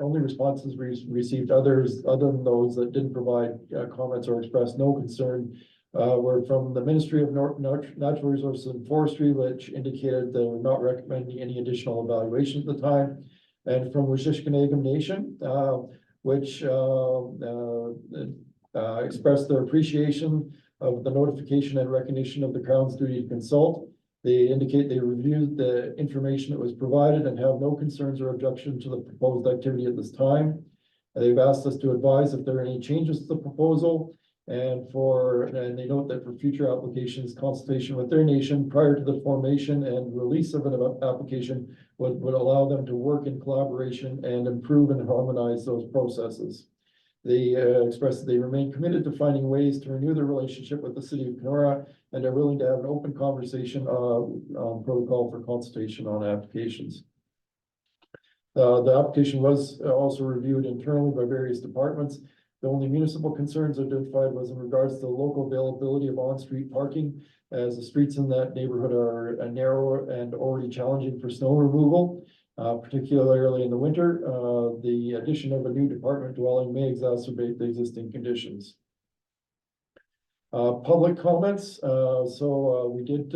only responses received other than those that didn't provide comments or expressed no concern were from the Ministry of Natural Resources and Forestry, which indicated they were not recommending any additional evaluation at the time, and from Wishishkanagam Nation, which expressed their appreciation of the notification and recognition of the Crown's duty to consult. They indicate they reviewed the information that was provided and have no concerns or objection to the proposed activity at this time. They've asked us to advise if there are any changes to the proposal, and they note that for future applications, consultation with their nation prior to the formation and release of an application would allow them to work in collaboration and improve and harmonize those processes. They expressed that they remain committed to finding ways to renew their relationship with the city of Kenora and are willing to have an open conversation on protocol for consultation on applications. The application was also reviewed internally by various departments. The only municipal concerns identified was in regards to the local availability of on-street parking, as the streets in that neighborhood are narrow and already challenging for snow removal. Particularly in the winter, the addition of a new department dwelling may exacerbate the existing conditions. Public comments. We did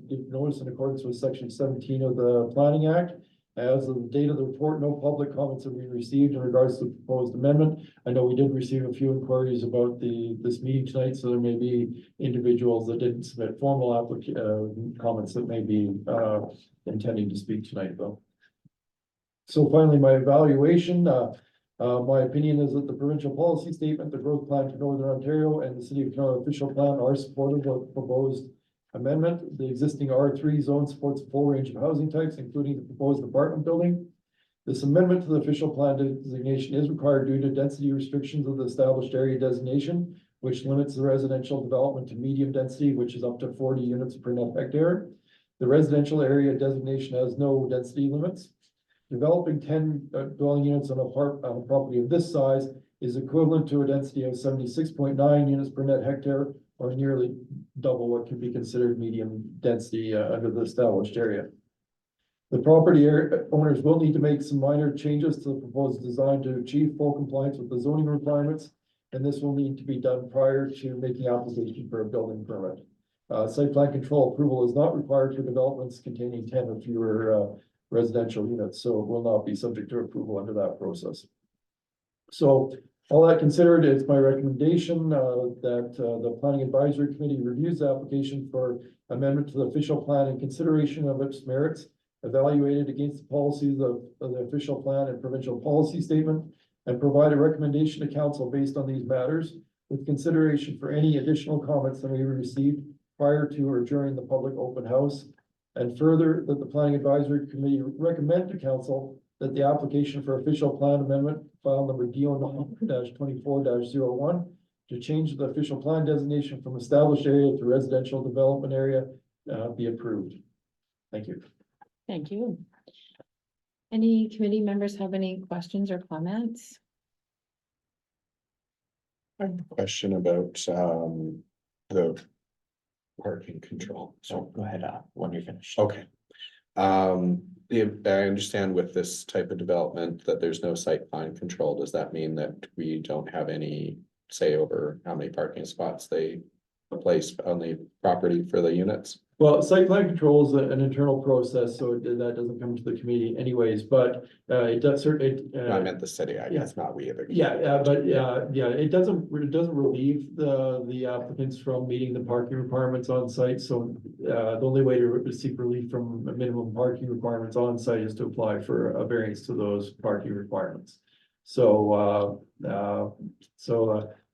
give notice in accordance with section 17 of the Planning Act. As of the date of the report, no public comments have been received in regards to the proposed amendment. I know we did receive a few inquiries about this meeting tonight, so there may be individuals that didn't submit formal comments that may be intending to speak tonight, though. So finally, my evaluation, my opinion is that the provincial policy statement, the growth plan for Northern Ontario, and the city of Kenora official plan are supportive of the proposed amendment. The existing R3 zone supports a full range of housing types, including the proposed apartment building. This amendment to the official plan designation is required due to density restrictions of the established area designation, which limits the residential development to medium density, which is up to 40 units per net hectare. The residential area designation has no density limits. Developing 10 dwelling units on a property of this size is equivalent to a density of 76.9 units per net hectare, or nearly double what can be considered medium density under the established area. The property owners will need to make some minor changes to the proposed design to achieve full compliance with the zoning requirements, and this will need to be done prior to making application for a building permit. Site plan control approval is not required for developments containing 10 or fewer residential units, so it will not be subject to approval under that process. So all that considered, it's my recommendation that the Planning Advisory Committee reviews the application for amendment to the official plan in consideration of its merits, evaluated against the policies of the official plan and provincial policy statement, and provide a recommendation to council based on these matters, with consideration for any additional comments that may be received prior to or during the public open house. And further, that the Planning Advisory Committee recommend to council that the application for official plan amendment, file number DO-24-01, to change the official plan designation from established area to residential development area, be approved. Thank you. Thank you. Any committee members have any questions or comments? I have a question about the parking control. So go ahead, when you're finished. Okay. I understand with this type of development that there's no site plan control. Does that mean that we don't have any say over how many parking spots they place on the property for the units? Well, site plan control is an internal process, so that doesn't come to the committee anyways, but it does certainly. I meant the city, I guess, not we. It doesn't relieve the applicants from meeting the parking requirements on site, so the only way to seek relief from minimum parking requirements on site is to apply for a variance to those parking requirements.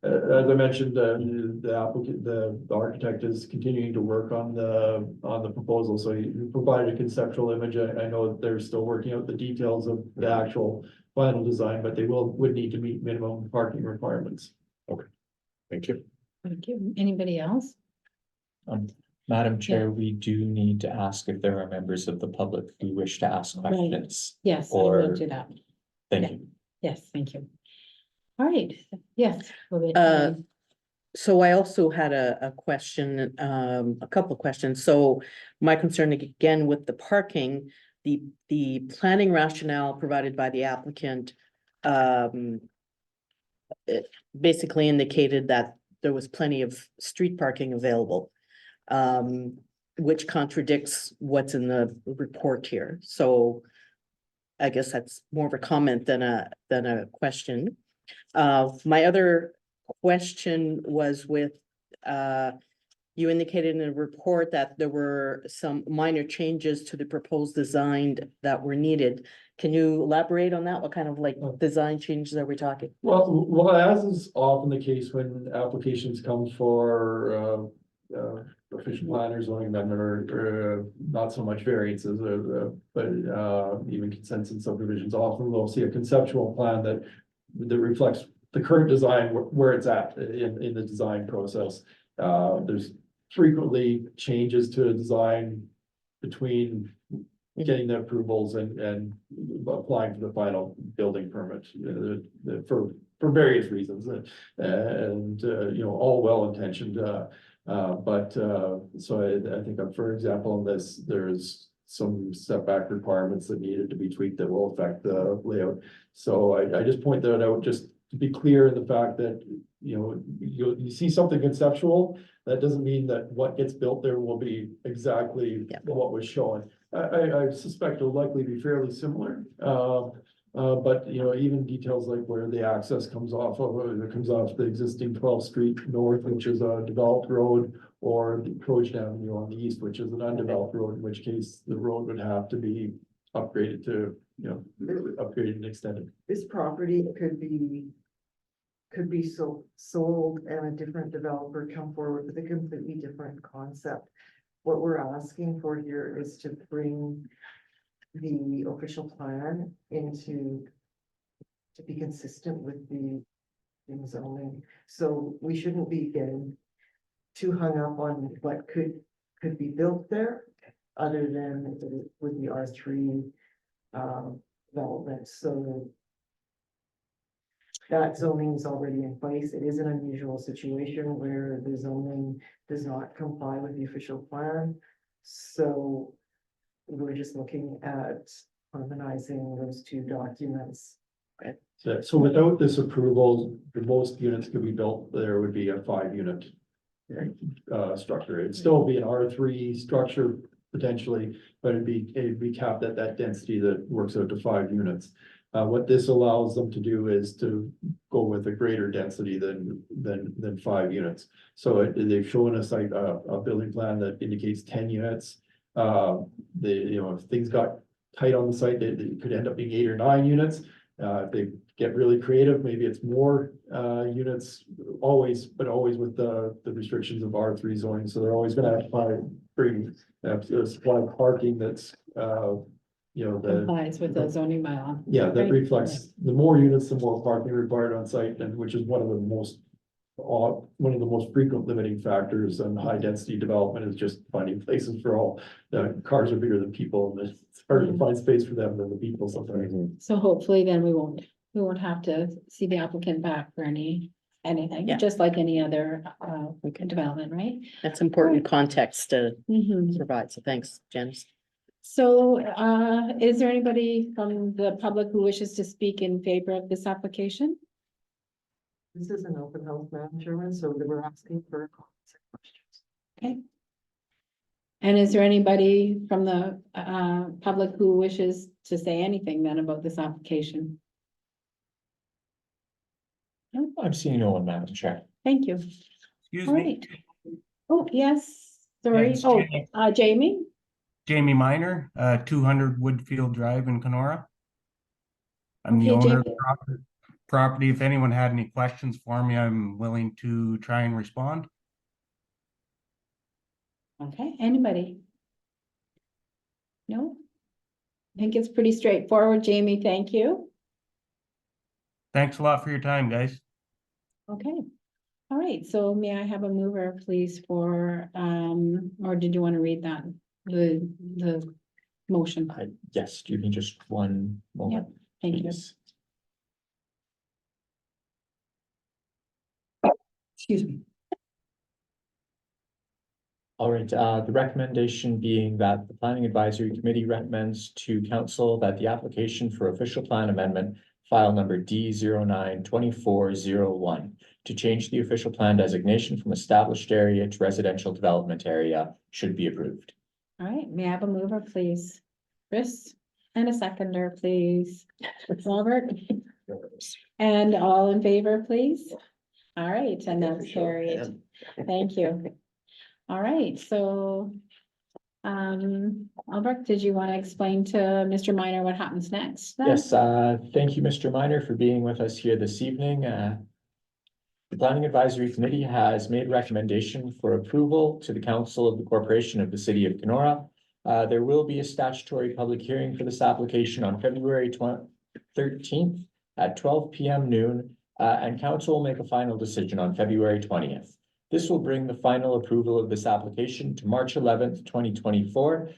As I mentioned, the applicant, the architect is continuing to work on the proposal, so he provided a conceptual image. I know that they're still working out the details of the actual final design, but they would need to meet minimum parking requirements. Thank you. Thank you. Anybody else? Madam Chair, we do need to ask if there are members of the public who wish to ask questions. Yes, I will Or- do that. Thank you. Yes, thank you. All right, yes. So I also had a question, a couple of questions. So my concern again with the parking, the planning rationale provided by the applicant it basically indicated that there was plenty of street parking available, which contradicts what's in the report here. So I guess that's more of a comment than a question. My other question was with, you indicated in the report that there were some minor changes to the proposed design that were needed. Can you elaborate on that? What kind of like design changes are we talking? Well, as is often the case when applications come for official planners, zoning amendment, or not so much variances, but even consents and subdivisions, often we'll see a conceptual plan that reflects the current design where it's at in the design process. There's frequently changes to a design between getting the approvals and applying for the final building permit for various reasons, and all well-intentioned. So I think, for example, in this, there's some setback requirements that needed to be tweaked that will affect the layout. So I just point that out just to be clear in the fact that, you see something conceptual, that doesn't mean that what gets built there will be exactly what was shown. I suspect it'll likely be fairly similar. But even details like where the access comes off of, it comes off the existing 12th Street North, which is a developed road, or the Trojan Avenue on the east, which is an undeveloped road, in which case the road would have to be upgraded to, upgraded and extended. This property could be sold and a different developer come forward with a completely different concept. What we're asking for here is to bring the official plan to be consistent with the zoning. So we shouldn't be getting too hung up on what could be built there, other than with the R3 development. So that zoning is already in place. It is an unusual situation where the zoning does not comply with the official plan. So we're just looking at harmonizing those two documents. So without this approval, the most units could be built, there would be a 5-unit structure. It'd still be an R3 structure potentially, but it'd be capped at that density that works out to 5 units. What this allows them to do is to go with a greater density than 5 units. So they've shown us like a building plan that indicates 10 units. If things got tight on the site, they could end up being 8 or 9 units. If they get really creative, maybe it's more units, always with the restrictions of R3 zoning. So they're always gonna have to supply parking that's Complies with the zoning bylaw. that Right. reflects the more units, the more parking required on site, and which is one of the most frequent limiting factors on high density development, is just finding places for all. The cars are bigger than people, and it's harder to find space for them than the people sometimes. So hopefully then we won't have to see the applicant back for anything, Yeah. just like any other development, right? That's important context to Mhm. provide. So thanks, Janice. So is there anybody from the public who wishes to speak in favor of this application? This is an open house, Madam Chairman, so they were asking for comments and questions. Okay. And is there anybody from the public who wishes to say anything then about this application? No? I'm seeing no one, Madam Chair. Thank you. Excuse All me, right. Oh, yes, sorry. it's Oh, Jamie. Jamie? Jamie Minor, 200 Woodfield Drive in Kenora. I'm the Okay, owner of Jamie. the property. If anyone had any questions for me, I'm willing to try and respond. Okay, anybody? No? I think it's pretty straightforward, Jamie, thank you. Thanks a lot for your time, guys. Okay, all right, so may I have a mover, please, for, or did you want to read that, the motion? Yes, give me just one moment. Thank you. please. Excuse me. All right, the recommendation being that the Planning Advisory Committee recommends to council that the application for official plan amendment, file number D092401, to change the official plan designation from established area to residential development area should be approved. All right, may I have a mover, please? Chris, and a seconder, please. Robert, and all in favor, please? All right, and that's carried. Thank you. All right, so, Albert, did you want to explain to Mr. Minor what happens next? then? Yes, thank you, Mr. Minor, for being with us here this evening. The Planning Advisory Committee has made recommendation for approval to the Council of the Corporation of the City of Kenora. There will be a statutory public hearing for this application on February 13th at 12 p.m. noon, and council will make a final decision on February 20th. This will bring the final approval of this application to March 11th, 2024.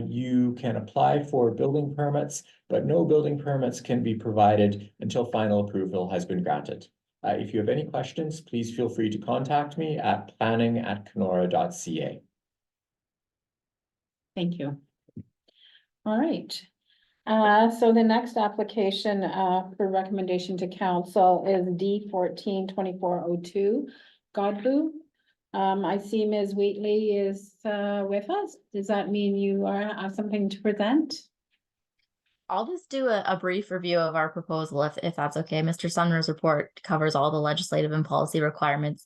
You can apply for building permits, but no building permits can be provided until final approval has been granted. If you have any questions, please feel free to contact me at planning@kenora.ca. Thank you. All right. So the next application for recommendation to council is D142402, Godbout. I see Ms. Wheatley is with us. Does that mean you have something to present? I'll just do a brief review of our proposal if that's okay. Mr. Sumner's report covers all the legislative and policy requirements.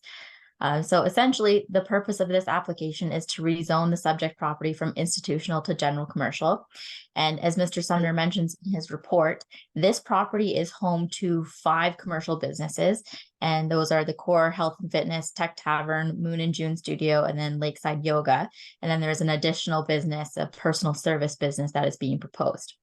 So essentially, the purpose of this application is to rezone the subject property from institutional to general commercial. And as Mr. Sumner mentions in his report, this property is home to 5 commercial businesses, and those are the Core Health and Fitness, Tech Tavern, Moon and June Studio, and then Lakeside Yoga. And then there's an additional business, a personal service business that is being proposed.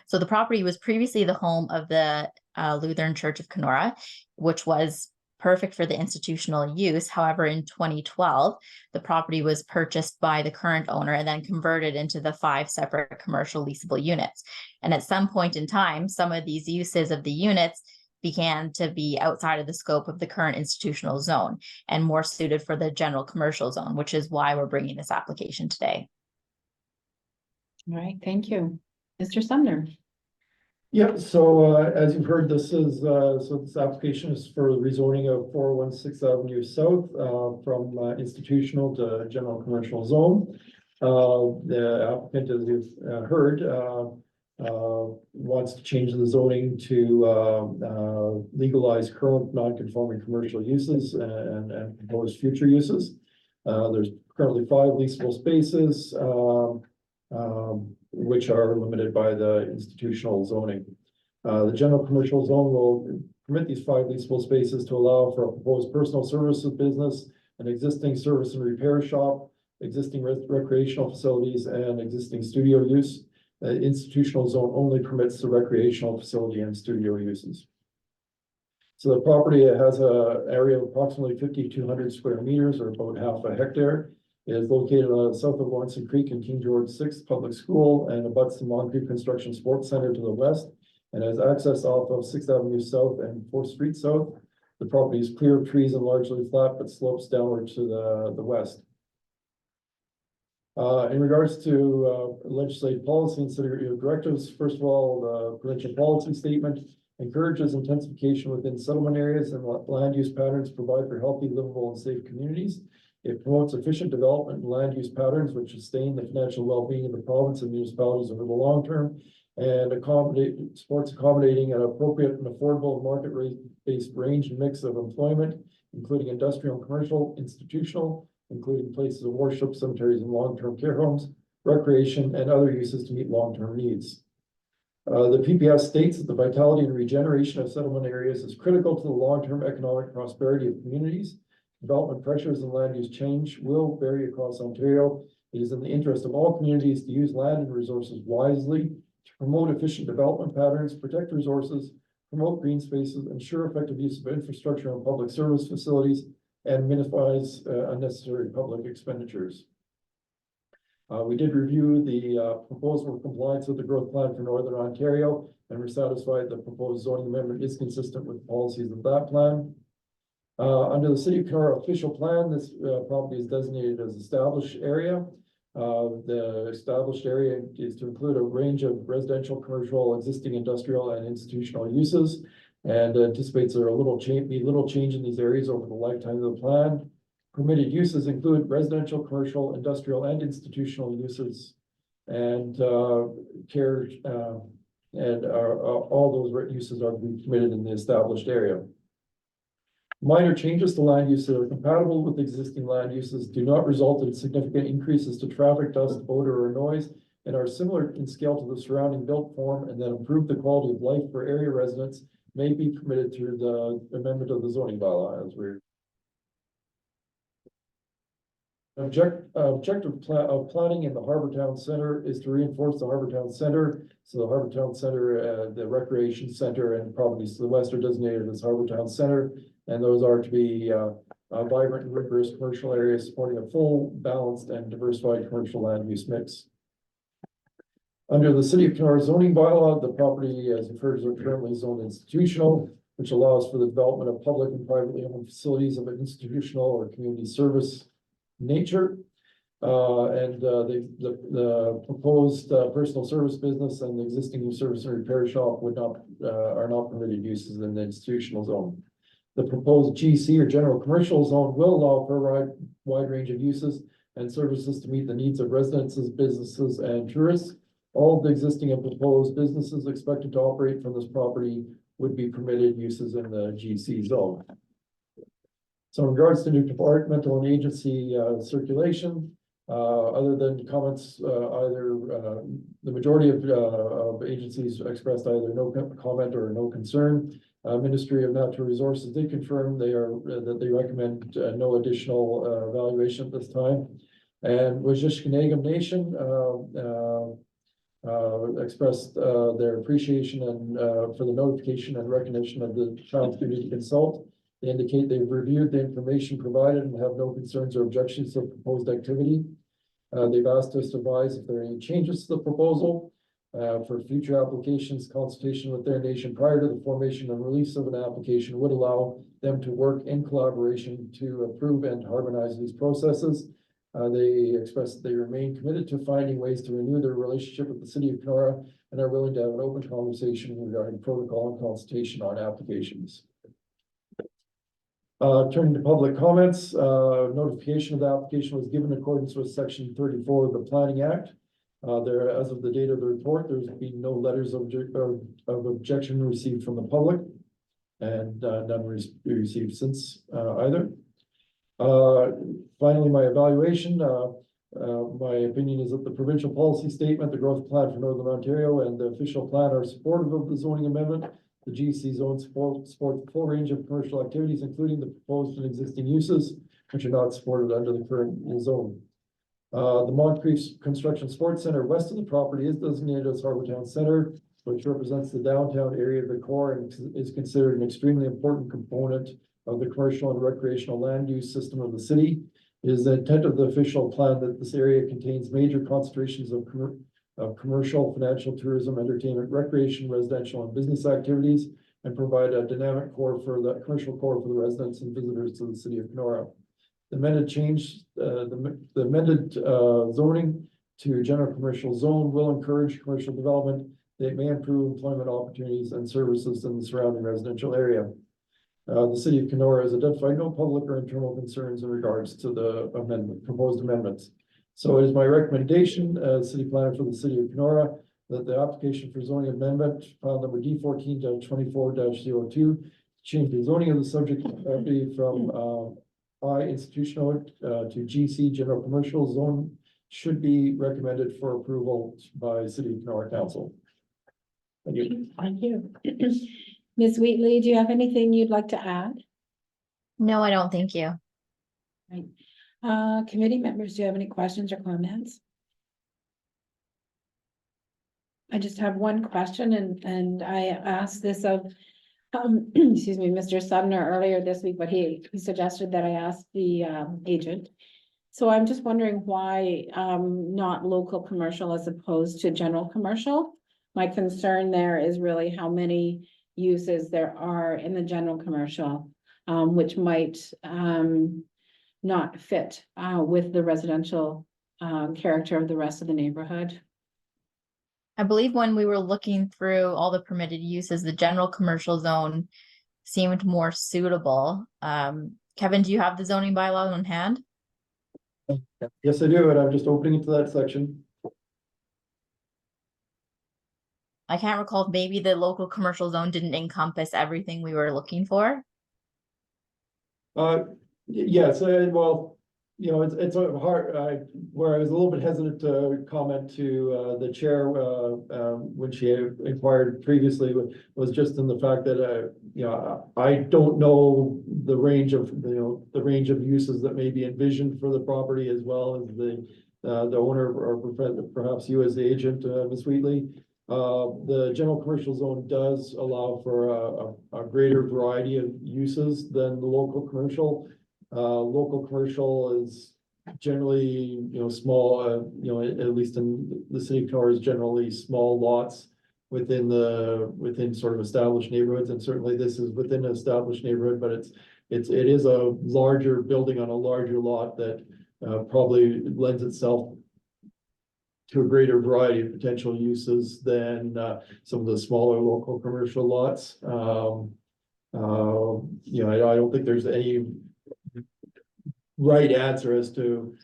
So the property was previously the home of the Lutheran Church of Kenora, which was perfect for the institutional use. However, in 2012, the property was purchased by the current owner and then converted into the 5 separate commercial leasable units. And at some point in time, some of these uses of the units began to be outside of the scope of the current institutional zone and more suited for the general commercial zone, which is why we're bringing this application today. All right, thank you. Mr. Sumner. Yeah, so as you've heard, this application is for the rezoning of 416 Avenue South from institutional to general commercial zone. The applicant, as you've heard, wants to change the zoning to legalize current non-conforming commercial uses and propose future uses. There's currently 5 leasable spaces. Which are limited by the institutional zoning. The general commercial zone will permit these 5 leasable spaces to allow for a proposed personal services business, an existing service and repair shop, existing recreational facilities, and existing studio use. The institutional zone only permits the recreational facility and studio uses. So the property has an area of approximately 5,200 square meters, or about half a hectare. It is located south of Lawrence Creek and King George VI Public School and abuts the Long Creek Construction Sports Center to the west and has access off of 6th Avenue South and 4th Street South. The property is clear of trees and largely flat, but slopes downward to the west. In regards to legislative policy and city directives, first of all, the provincial policy statement encourages intensification within settlement areas and land use patterns provide for healthy, livable, and safe communities. It promotes efficient development and land use patterns which sustain the financial well-being of the province and municipalities over the long term, and supports accommodating an appropriate and affordable market rate-based range and mix of employment, including industrial and commercial, institutional, including places of worship, cemeteries, and long-term care homes, recreation, and other uses to meet long-term needs. The PPS states that the vitality and regeneration of settlement areas is critical to the long-term economic prosperity of communities. Development pressures and land use change will vary across Ontario. It is in the interest of all communities to use land and resources wisely, to promote efficient development patterns, protect resources, promote green spaces, ensure effective use of infrastructure and public service facilities, and minimize unnecessary public expenditures. We did review the proposal for compliance with the growth plan for Northern Ontario, and we're satisfied the proposed zoning amendment is consistent with the policies of that plan. Under the City of Kenora official plan, this property is designated as established area. The established area is to include a range of residential, commercial, existing industrial, and institutional uses, and anticipates there are little change in these areas over the lifetime of the plan. Permitted uses include residential, commercial, industrial, and institutional uses, and all those uses are to be permitted in the established area. Minor changes to land use that are compatible with existing land uses do not result in significant increases to traffic, dust, odor, or noise, and are similar in scale to the surrounding built form, and that improve the quality of life for area residents may be permitted through the amendment of the zoning bylaw as we're. Objective of planning in the Harbour Town Center is to reinforce the Harbour Town Center. So the Harbour Town Center, the Recreation Center, and properties to the west are designated as Harbour Town Center. And those are to be vibrant and rigorous commercial areas supporting a full, balanced, and diversified commercial land use mix. Under the City of Kenora zoning bylaw, the property, as referred to, are currently zoned institutional, which allows for the development of public and privately owned facilities of an institutional or community service nature. The proposed personal service business and the existing service and repair shop are not permitted uses in the institutional zone. The proposed GC or general commercial zone will allow for a wide range of uses and services to meet the needs of residences, businesses, and tourists. All of the existing and proposed businesses expected to operate from this property would be permitted uses in the GC zone. So in regards to new departmental and agency circulation, other than comments, the majority of agencies expressed either no comment or no concern. Ministry of Natural Resources did confirm that they recommend no additional evaluation at this time. And Wajishkanagam Nation expressed their appreciation and for the notification and recognition of the child's duty to consult. They indicate they've reviewed the information provided and have no concerns or objections to the proposed activity. They've asked us to advise if there are any changes to the proposal for future applications. Consultation with their nation prior to the formation and release of an application would allow them to work in collaboration to approve and harmonize these processes. They expressed that they remain committed to finding ways to renew their relationship with the City of Kenora and are willing to have an open conversation regarding protocol and consultation on applications. Turning to public comments, notification of the application was given in accordance with Section 34 of the Planning Act. As of the date of the report, there's been no letters of objection received from the public, and none received since either. Finally, my evaluation. My opinion is that the provincial policy statement, the growth plan for Northern Ontario, and the official plan are supportive of the zoning amendment. The GC zone supports the full range of commercial activities, including the proposed and existing uses, which are not supported under the current zone. The Moncrief Construction Sports Center west of the property is designated as Harbour Town Center, which represents the downtown area of the core and is considered an extremely important component of the commercial and recreational land use system of the city. It is the intent of the official plan that this area contains major concentrations of commercial, financial, tourism, entertainment, recreation, residential, and business activities, and provide a dynamic core for the commercial core for the residents and visitors to the City of Kenora. The amended zoning to general commercial zone will encourage commercial development. that may improve employment opportunities and services in the surrounding residential area. The city of Kenora has identified no public or internal concerns in regards to the proposed amendments. So it is my recommendation as city planner for the city of Kenora that the application for zoning amendment file number D14-24-02 change the zoning of the subject property from I institutional to GC general commercial zone should be recommended for approval by city of Kenora council. Thank you. Thank you. Ms. Wheatley, do you have anything you'd like to add? No, I don't. Thank you. Right. Committee members, do you have any questions or comments? I just have one question and I asked this of, excuse me, Mr. Sumner earlier this week, but he suggested that I ask the agent. So I'm just wondering why not local commercial as opposed to general commercial? My concern there is really how many uses there are in the general commercial, which might not fit with the residential character of the rest of the neighborhood. I believe when we were looking through all the permitted uses, the general commercial zone seemed more suitable. Kevin, do you have the zoning bylaw on hand? Yes, I do, and I'm just opening into that section. I can't recall if maybe the local commercial zone didn't encompass everything we were looking for. Yes, well, you know, it's a hard, where I was a little bit hesitant to comment to the chair when she inquired previously was just in the fact that you know, I don't know the range of, you know, the range of uses that may be envisioned for the property as well as the owner or perhaps you as the agent, Ms. Wheatley. The general commercial zone does allow for a greater variety of uses than the local commercial. Local commercial is generally, you know, small, you know, at least in the city of Kenora is generally small lots within sort of established neighborhoods. And certainly this is within an established neighborhood, but it is a larger building on a larger lot that probably lends itself to a greater variety of potential uses than some of the smaller local commercial lots. You know, I don't think there's any right answer as to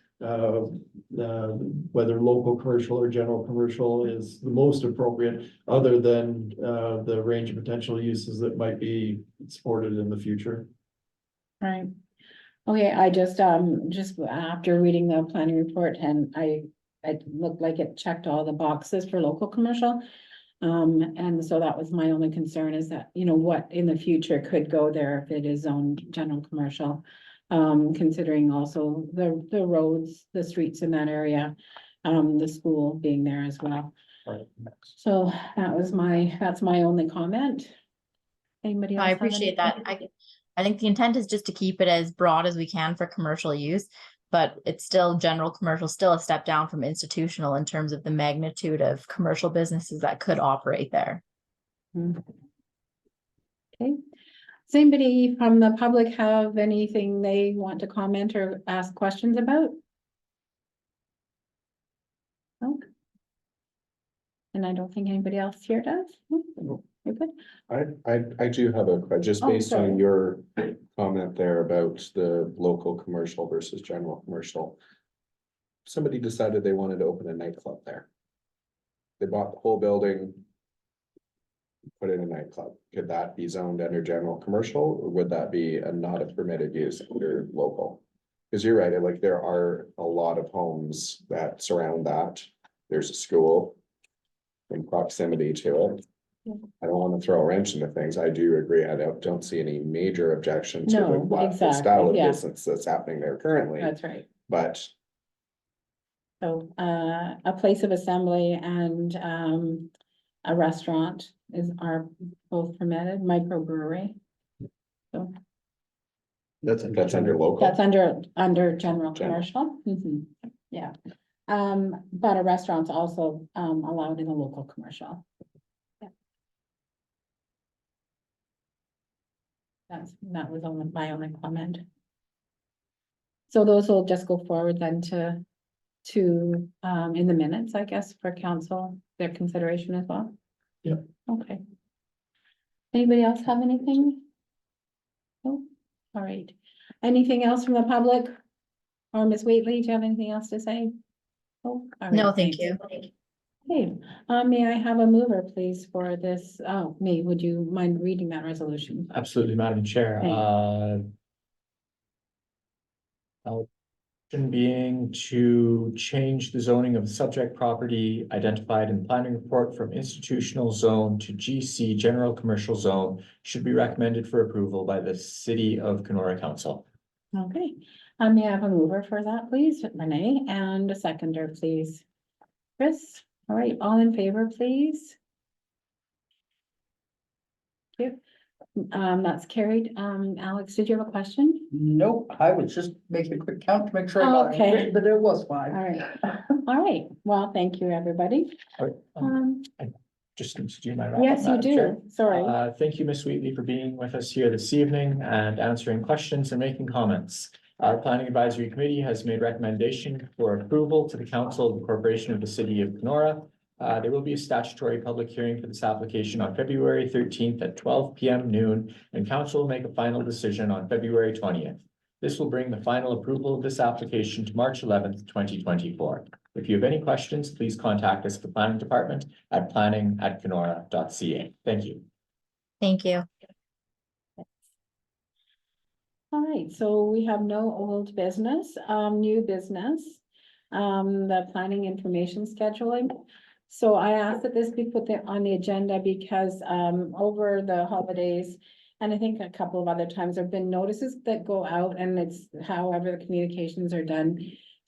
whether local commercial or general commercial is the most appropriate, other than the range of potential uses that might be supported in the future. Right. Okay, I just after reading the planning report and it looked like it checked all the boxes for local commercial. And so that was my only concern is that, you know, what in the future could go there if it is zoned general commercial. Considering also the roads, the streets in that area, the school being there as well. Right. So that's my only comment. Anybody else? I have appreciate that. anything? I think the intent is just to keep it as broad as we can for commercial use, but it's still general commercial, still a step down from institutional in terms of the magnitude of commercial businesses that could operate there. Okay. Does anybody from the public have anything they want to comment or ask questions about? No? And I don't think anybody else here does. No? You're good. I do have a question, just Oh, based sorry. on your comment there about the local commercial versus general commercial. Somebody decided they wanted to open a nightclub there. They bought the whole building. Put in a nightclub. Could that be zoned under general commercial, or would that be not a permitted use under local? Because you're right, like there are a lot of homes that surround that. There's a school in proximity to it. Yeah. I don't want to throw a wrench into things. I do agree. I don't see any major objection to No, the exactly, style of yeah. business that's happening there currently, That's right. but So a place of assembly and a restaurant are both permitted, microbrewery. So that's under local. that's under general General. commercial. Mhm. Yeah. But a restaurant's also allowed in the local commercial. Yeah. That was only my only comment. So those will just go forward then to in the minutes, I guess, for council, their consideration as well. Okay. Anybody else have anything? No? All right. Anything else from the public? Or Ms. Whately, do you have anything else to say? Oh, all No, right, thank thanks. you. Okay, may I have a mover, please, for this? Oh, May, would you mind reading that resolution? Absolutely, Madam Chair. Thanks. Motion being to change the zoning of the subject property identified in the planning report from institutional zone to GC general commercial zone should be recommended for approval by the City of Kenora Council. Okay, may I have a mover for that, please, Renee, and a seconder, please? Chris, all right, all in favor, please? Thank you. That's carried. Alex, did you have a question? Nope, I was just making a quick count to make sure I got Okay. it, but there was All five. right, all right, well, thank you, everybody. All right, just need to do my wrap up, Yes, you Madam Chair. do, sorry. Thank you, Ms. Wheatley, for being with us here this evening and answering questions and making comments. Our Planning Advisory Committee has made recommendation for approval to the Council of the Corporation of the City of Kenora. There will be a statutory public hearing for this application on February 13th at 12 p.m. noon, and Council will make a final decision on February 20th. This will bring the final approval of this application to March 11th, 2024. If you have any questions, please contact us at the Planning Department at planning@kenora.ca. Thank you. Thank you. All right, so we have no old business, new business. The planning information scheduling. So I asked that this be put there on the agenda because, over the holidays, and I think a couple of other times, there've been notices that go out, and it's however the communications are done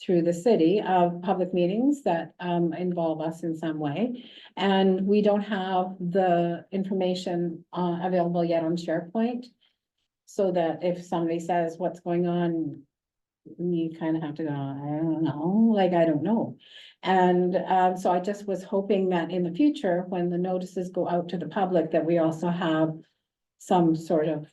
through the city of public meetings that, involve us in some way. And we don't have the information, available yet on SharePoint. So that if somebody says what's going on, you kind of have to go, I don't know, like, I don't know. And so I just was hoping that in the future, when the notices go out to the public, that we also have some sort of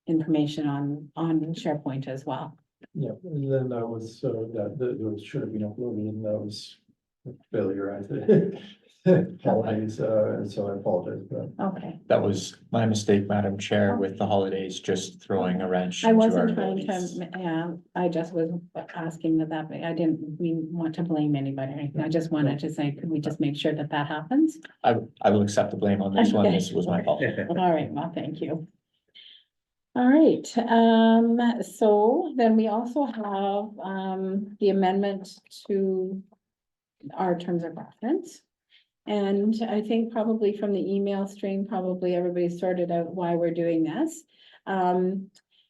information on SharePoint as well. Yeah, and then that was, that should have been uploaded, and that was a failure, I think. Apologies, and so I apologize for that. Okay, That was my mistake, Madam Chair, with the holidays just throwing a wrench. I into wasn't our trying abilities. to, yeah, I just was asking that, I didn't want to blame anybody or anything. I just wanted to say, could we just make sure that that happens? I will accept the blame on this one. This was my fault. All right, well, thank you. All right, so then we also have, the amendment to our terms of reference. And I think probably from the email stream, probably everybody sorted out why we're doing this.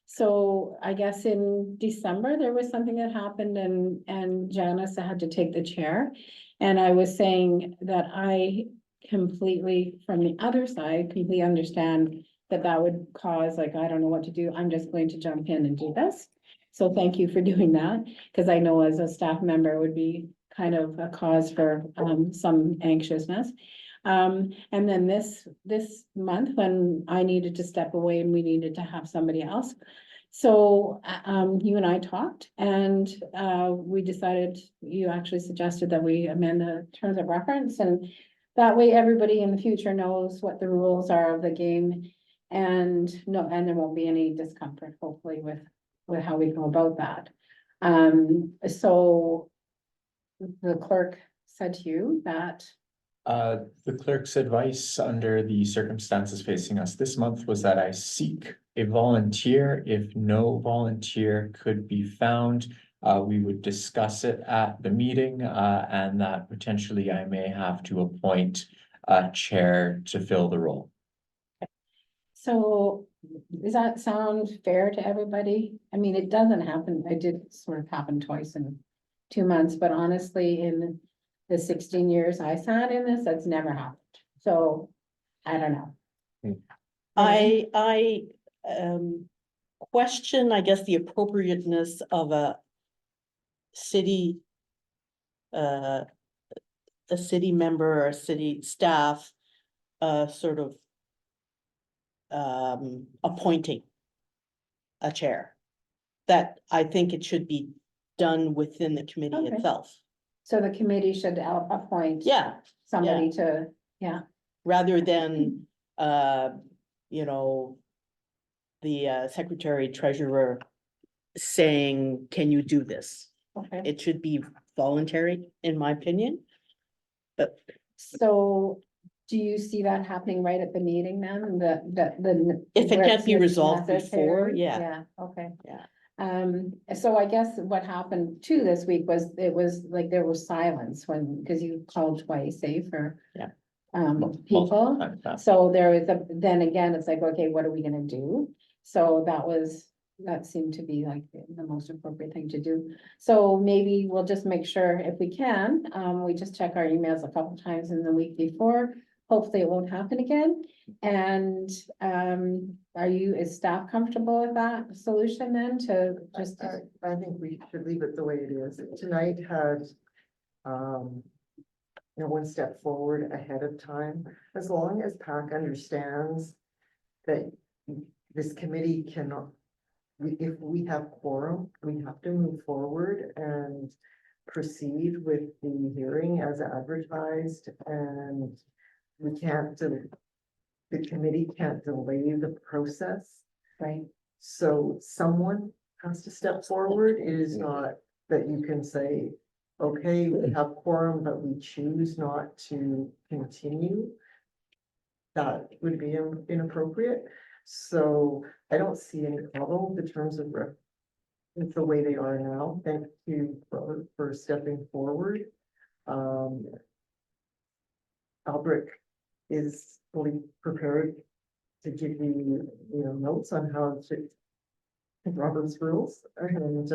So I guess in December, there was something that happened and Janice had to take the chair. And I was saying that I completely, from the other side, completely understand that that would cause, like, I don't know what to do. I'm just going to jump in and do this. So thank you for doing that, because I know as a staff member it would be kind of a cause for some anxiousness. And then this month, when I needed to step away and we needed to have somebody else. So you and I talked and we decided, you actually suggested that we amend the terms of reference, and that way everybody in the future knows what the rules are of the game. And there won't be any discomfort, hopefully, with how we go about that. So the clerk said to you that. The clerk's advice under the circumstances facing us this month was that I seek a volunteer. If no volunteer could be found, we would discuss it at the meeting, and that potentially I may have to appoint a chair to fill the role. So does that sound fair to everybody? I mean, it doesn't happen. It did sort of happen twice in 2 months, but honestly, in the 16 years I sat in this, that's never happened. So I don't know. I question, I guess, the appropriateness of a city member or a city staff sort of appointing a chair. That I think it should be done within the committee Okay. itself. So the committee should appoint. Yeah. Somebody to, yeah. rather than, you know, the secretary treasurer saying, can you do this? Okay, It should be voluntary, in my opinion. But so do you see that happening right at the meeting then, the? if it where can't it's be resolved before, necessary? yeah. Yeah, okay. Yeah. So I guess what happened too this week was, it was like there was silence when, because you called twice, say, for. Yeah. People, so there was then again, it's like, okay, what are we gonna do? So that seemed to be like the most appropriate thing to do. So maybe we'll just make sure, if we can, we just check our emails a couple times in the week before. Hopefully it won't happen again. And, is staff comfortable with that solution then, to just? I think we should leave it the way it is. Tonight had, one step forward ahead of time, as long as PAC understands that this committee cannot, if we have quorum, we have to move forward and proceed with the hearing as advertised, and we can't, the committee can't delay the process. Right. So someone has to step forward. It is not that you can say, okay, we have quorum, but we choose not to continue. That would be inappropriate. So I don't see any problem with the terms of it's the way they are now. Thank you for stepping forward. Albrecht is fully prepared to give you, notes on how to Robert's rules and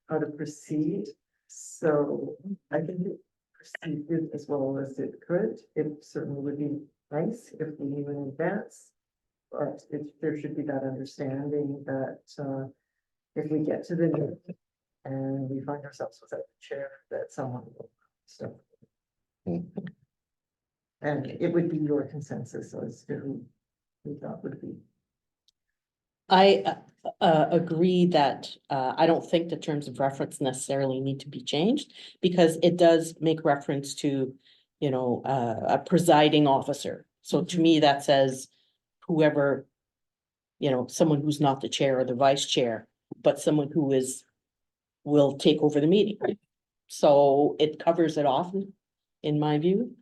how to proceed. So I think it proceeded as well as it could. It certainly would be nice if we knew in advance, but there should be that understanding that if we get to the meeting and we find ourselves without the chair, that someone will step. And it would be your consensus as to who that would be. I agree that I don't think the terms of reference necessarily need to be changed, because it does make reference to, a presiding officer. So to me, that says whoever, someone who's not the chair or the vice chair, but someone who will take over the meeting. So it covers it off, in my view.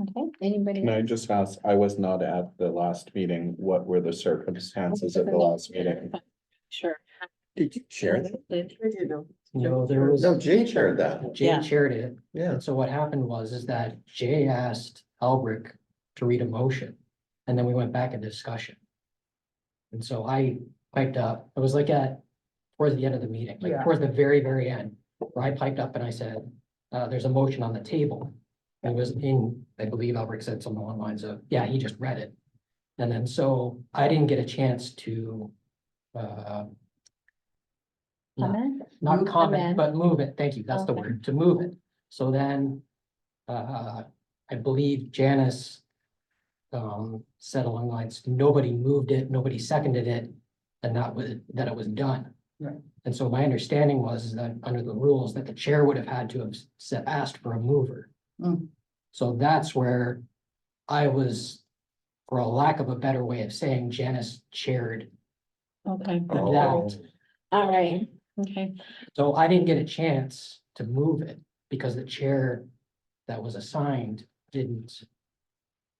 Okay, anybody? Can I just ask, I was not at the last meeting, what were the circumstances at the last meeting? Sure. Did you share that? No, there was. No, Jay shared that. Jay Yeah. chaired it. Yeah. And so what happened is that Jay asked Albrecht to read a motion, and then we went back into discussion. And so I piped up, it was like towards the end of the meeting, like Yeah. towards the very, very end, where I piped up and I said, there's a motion on the table. And it was I believe Albrecht said something along the lines of, yeah, he just read it. And then so I didn't get a chance to, Comment? not Move, comment, amend. but move it. Thank you. That's the Okay. word, to move it. So then, I believe Janice said along the lines, nobody moved it, nobody seconded it, and that it was done. Right. And so my understanding was that under the rules that the chair would have had to have asked for a mover. Mm. So that's where I was, for a lack of a better way of saying, Janice chaired Okay, Oh. that. all right, okay. So I didn't get a chance to move it because the chair that was assigned didn't.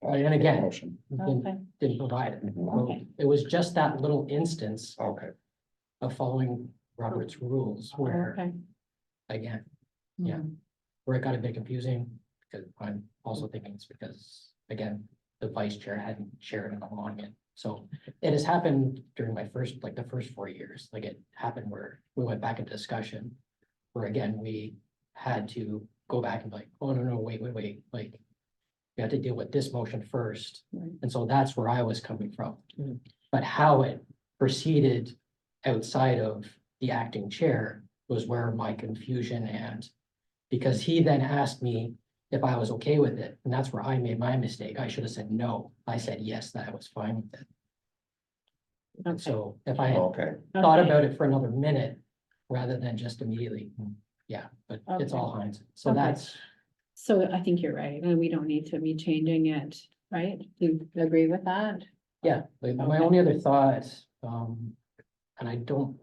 And again, Motion. Okay. didn't provide it. Okay. It was just that little instance Okay. of following Robert's rules where, Okay. again, yeah, where it got a bit confusing, because I'm also thinking it's because, again, the vice chair hadn't shared it along it. So it has happened during the first 4 years, like it happened where we went back into discussion, where again, we had to go back and be like, oh, no, wait, like, we have to deal with this motion first. Right. And so that's where I was coming from. Mhm. But how it proceeded outside of the acting chair was where my confusion, and because he then asked me if I was okay with it, and that's where I made my mistake. I should have said no. I said yes, that I was fine with it. And so if I had Okay. thought Okay. about it for another minute, rather than just immediately, yeah, but it's all hindsight. So Okay. that's So I think you're right, and we don't need to be changing it, right? Do you agree with that? Yeah, like, my Okay. only other thought, and I don't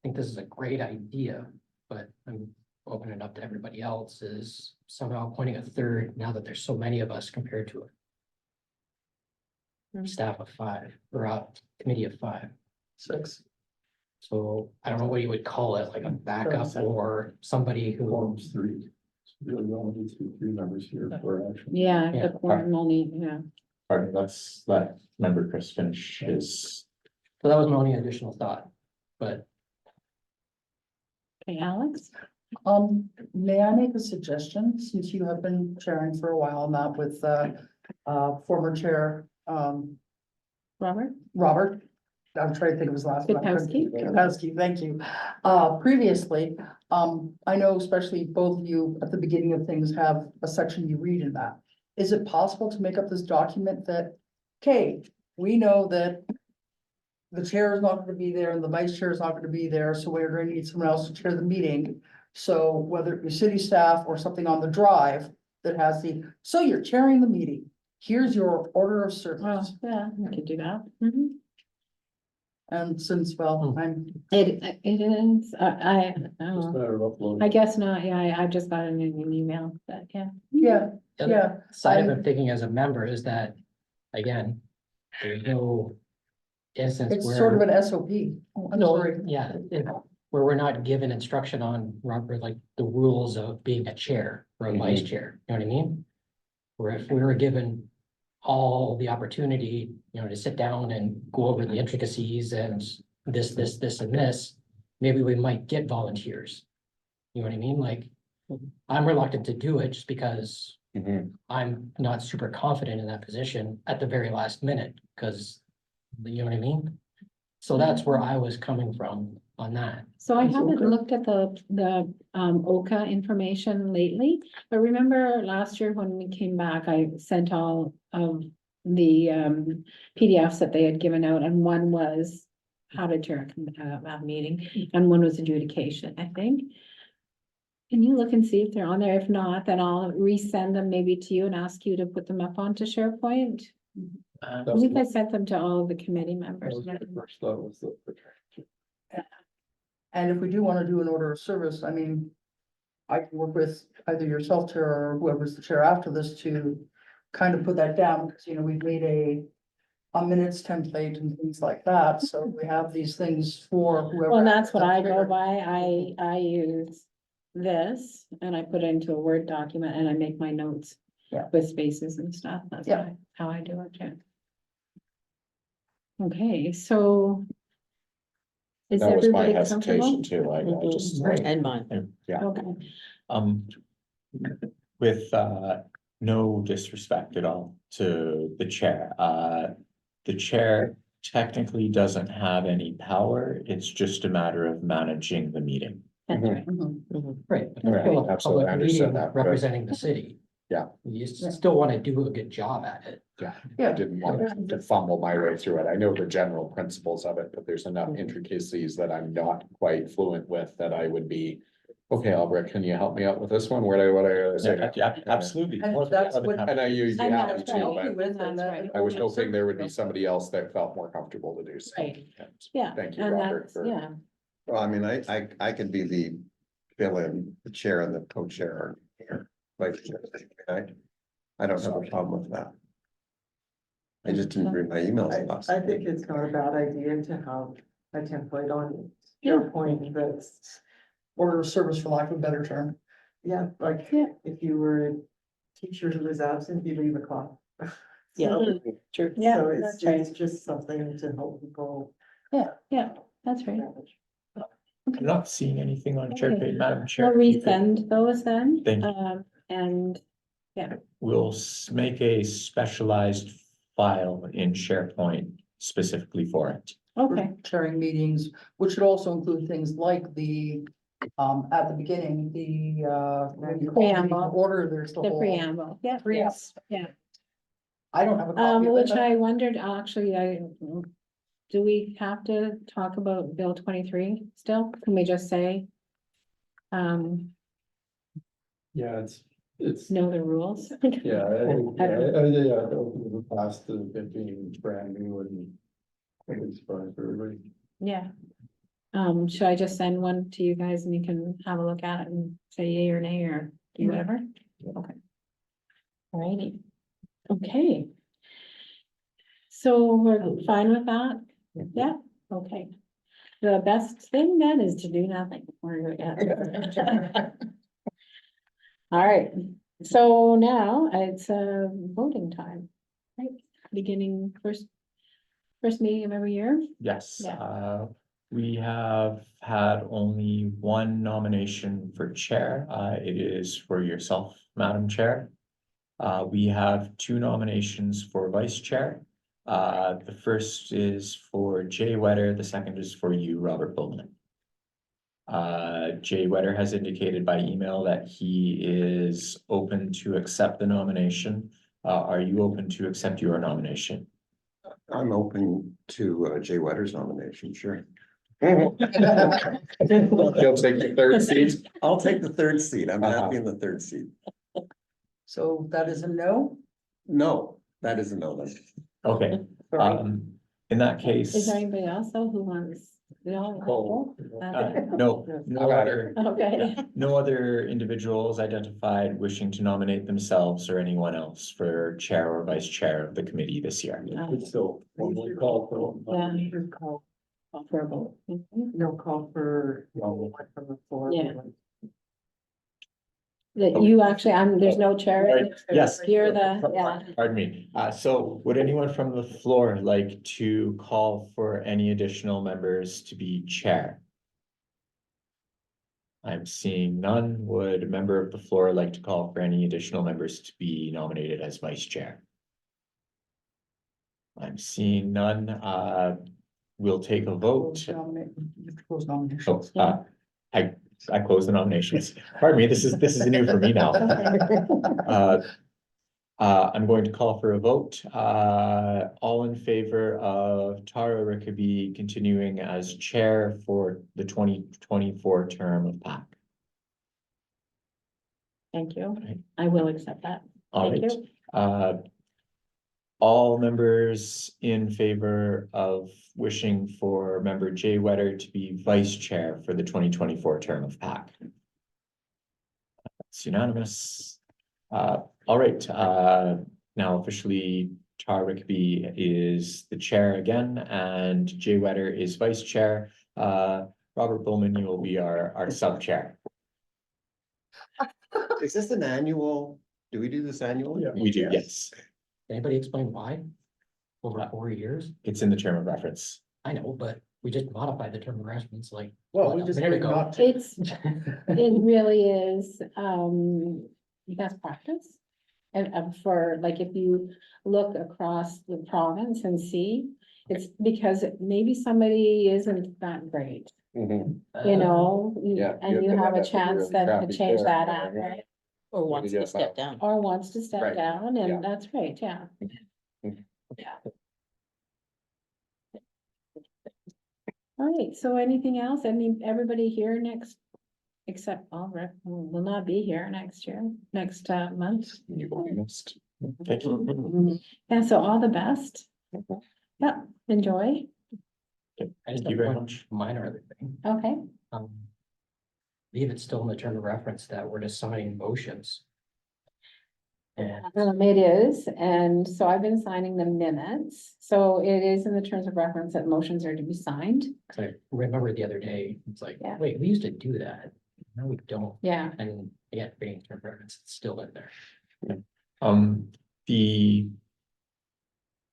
think this is a great idea, but I'm opening it up to everybody else, is somehow appointing a third now that there's so many of us compared to a staff of 5 or a committee of 5. 6. So I don't know what you would call it, like a backup or somebody who, Quorum's 3. Really, we only need 3 members here for action. Yeah, Yeah. the quorum only, yeah. Pardon, let's let member Chris finish his. so that was my only additional thought, but Okay, Alex? May I make a suggestion, since you have been chairing for a while now with, former chair, Robert? Robert? I'm trying to think of his last name. Gutowski? Gutowski, thank you. Previously, I know especially both of you at the beginning of things have a section you read in that. Is it possible to make up this document that, okay, we know that the chair is not gonna be there and the vice chair is not gonna be there, so we're gonna need someone else to chair the meeting. So whether it be city staff or something on the drive that has so you're chairing the meeting, here's your order of Well, service. yeah, we could do that. Mhm. And since, well, I'm, It is, Just a matter of uploading. I guess not, yeah, I just got an email, but yeah. yeah, the other yeah. side of it thinking as a member is that, again, there's no instance It's sort of where, an SOP. I'm no, sorry. yeah, where we're not given instruction on, Robert, like the rules of being a chair or a vice chair, you know what I mean? Where if we were given all the opportunity, to sit down and go over the intricacies and this, and this, maybe we might get volunteers. You know what I mean? Like, I'm reluctant to do it just because I'm not super confident in that position at the very last minute, because, you know what I mean? So that's where I was coming from on that. So I haven't looked at the OCA information lately, but remember last year when we came back, I sent all of the PDFs that they had given out, and one was how to chair a meeting, and one was adjudication, I think. Can you look and see if they're on there? If not, then I'll resend them maybe to you and ask you to put them up onto SharePoint. I think I sent them to all of the committee members. And if we do want to do an order of service, I mean, I can work with either yourself, Chair, or whoever's the chair after this to kind of put that down, because, we've made a minutes template and things like that, so we have these things for whoever. Well, that's what I go by. I use this and I put it into a Word document and I make my notes. Yeah. With spaces and stuff. That's Yeah. how I do it, yeah. Okay, so. Is That was my everybody hesitation comfortable? too, I just. And mine. Yeah. Okay, With no disrespect at all to the chair, the chair technically doesn't have any power. It's just a matter of managing the meeting. that's Mhm. right. Right. but Right, still a absolutely, public I understand meeting that, but- representing the city. Yeah. You still want to do a good job at it. Yeah, I Yeah. didn't want to fumble my way through it. I know the general principles of it, but there's enough intricacies that I'm not quite fluent with that I would be. Okay, Albrecht, can you help me out with this one? What I say? Absolutely. And that's what- And I usually And have that's to, right. but That's right. I was hoping there would be somebody else that felt more comfortable to do so. Right. And Yeah. Thank you, And Robert, that's, for. yeah, Well, I mean, I could be the fill-in, the chair and the co-chair or vice chair. I don't have a problem with that. I just didn't bring my emails last. I think it's not a bad idea to have a template on Yeah. SharePoint that's, Order of service, for lack of a better term. yeah, like Yeah. if you were a teacher who was absent, you leave a clock. Yeah. So- True. Yeah, So that's it's right. just something to help people. yeah, that's right. manage. I'm not seeing anything on Okay. SharePoint, Madam Chair. We'll If you could- resend those then. Thank you. And We'll make a specialized file in SharePoint specifically for it. okay, Chairing meetings, which should also include things like the, at the beginning, the, when you call the meeting to Preamble. order, there's the the whole. preamble, yeah. Yes. Yeah. I don't have a copy of it. Which I wondered, actually, do we have to talk about Bill 23 still? Can we just say? Yeah, it's It's, know the rules. yeah, yeah, over the past, it being brand new and I think it's fine for everybody. Yeah. Should I just send one to you guys and you can have a look at it and say yay or nay or do whatever? Okay. Alrighty. Okay. So we're fine with that? Yeah, okay. The best thing then is to do nothing. All right, so now it's voting time, right? Beginning first meeting of every year. Yes, Yeah. we have had only one nomination for chair. It is for yourself, Madam Chair. We have two nominations for vice chair. The first is for Jay Wetter, the second is for you, Robert Bowman. Jay Wetter has indicated by email that he is open to accept the nomination. Are you open to accept your nomination? I'm open to Jay Wetter's nomination, sure. You'll take the third seat. I'll take the third seat. I'm Uh-huh. happy in the third seat. So that is a no? No, that is a no then. Okay, Sorry. in that Is case, there anybody else though who wants? No. no, no other, Okay. no other individuals identified wishing to nominate themselves or anyone else for chair or vice chair of the committee this year. It's still formally called for. Yeah. Call, For a vote. no call for. From the floor. Yeah. That you actually, there's no chair. Right, yes. You're the, yeah. Pardon me. So would anyone from the floor like to call for any additional members to be chair? I'm seeing none. Would a member of the floor like to call for any additional members to be nominated as vice chair? I'm seeing none. We'll take a vote. Close Oh, nominations. I close the nominations. Pardon me, this is new for me now. I'm going to call for a vote. All in favor of Tara Rickaby continuing as chair for the 2024 term of PAC. Thank you. Right. I will accept that. All Thank right. All members in favor of wishing for member Jay Wetter to be vice chair for the 2024 term of PAC. It's unanimous. All right, now officially Tara Rickaby is the chair again and Jay Wetter is vice chair. Robert Bowman, you will be our sub chair. Is this an annual? Do we do this annually? Yeah. We do, yes. Anybody explain why? Over 4 years? It's in the term of reference. I know, but we just modified the term of reference like. Well, what, we a just minute did ago? not. It really is, best practice. And for, like, if you look across the province and see, it's because maybe somebody isn't that great, Mhm. you know? Yeah, And you could have end a up with a chance really then to crappy change chair. that out, right? Or wants to just step have- down. Or wants to step Right. down, Yeah. and that's right, yeah. Mhm. Yeah. All right, so anything else? Everybody here next, except Albert, will not be here next year, next month. You will be missed. Thank you. Yeah, so all the best. Yeah, enjoy. I just Thank have you very one much. minor other thing. Okay, Believe it's still in the term of reference that we're just signing motions. And it is, and so I've been signing the minutes, so it is in the terms of reference that motions are to be signed. 'cause I remember the other day, it's like, Yeah. wait, we used to do that. No, we don't. Yeah, And yet being term of reference, it's still in there. The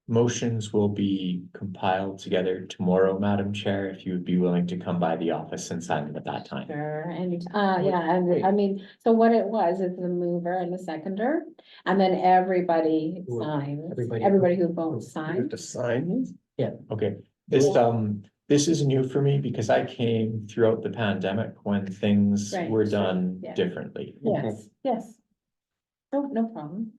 motions will be compiled together tomorrow, Madam Chair, if you would be willing to come by the office and sign them at that time. sure, and, yeah, and I mean, so what it was is the mover and the seconder, and then everybody Who- signs, everybody- everybody who votes You have signs. to sign these? Okay, this is new for me because I came throughout the pandemic when things Right, were sure, done yeah. differently. Yes, yes. No problem,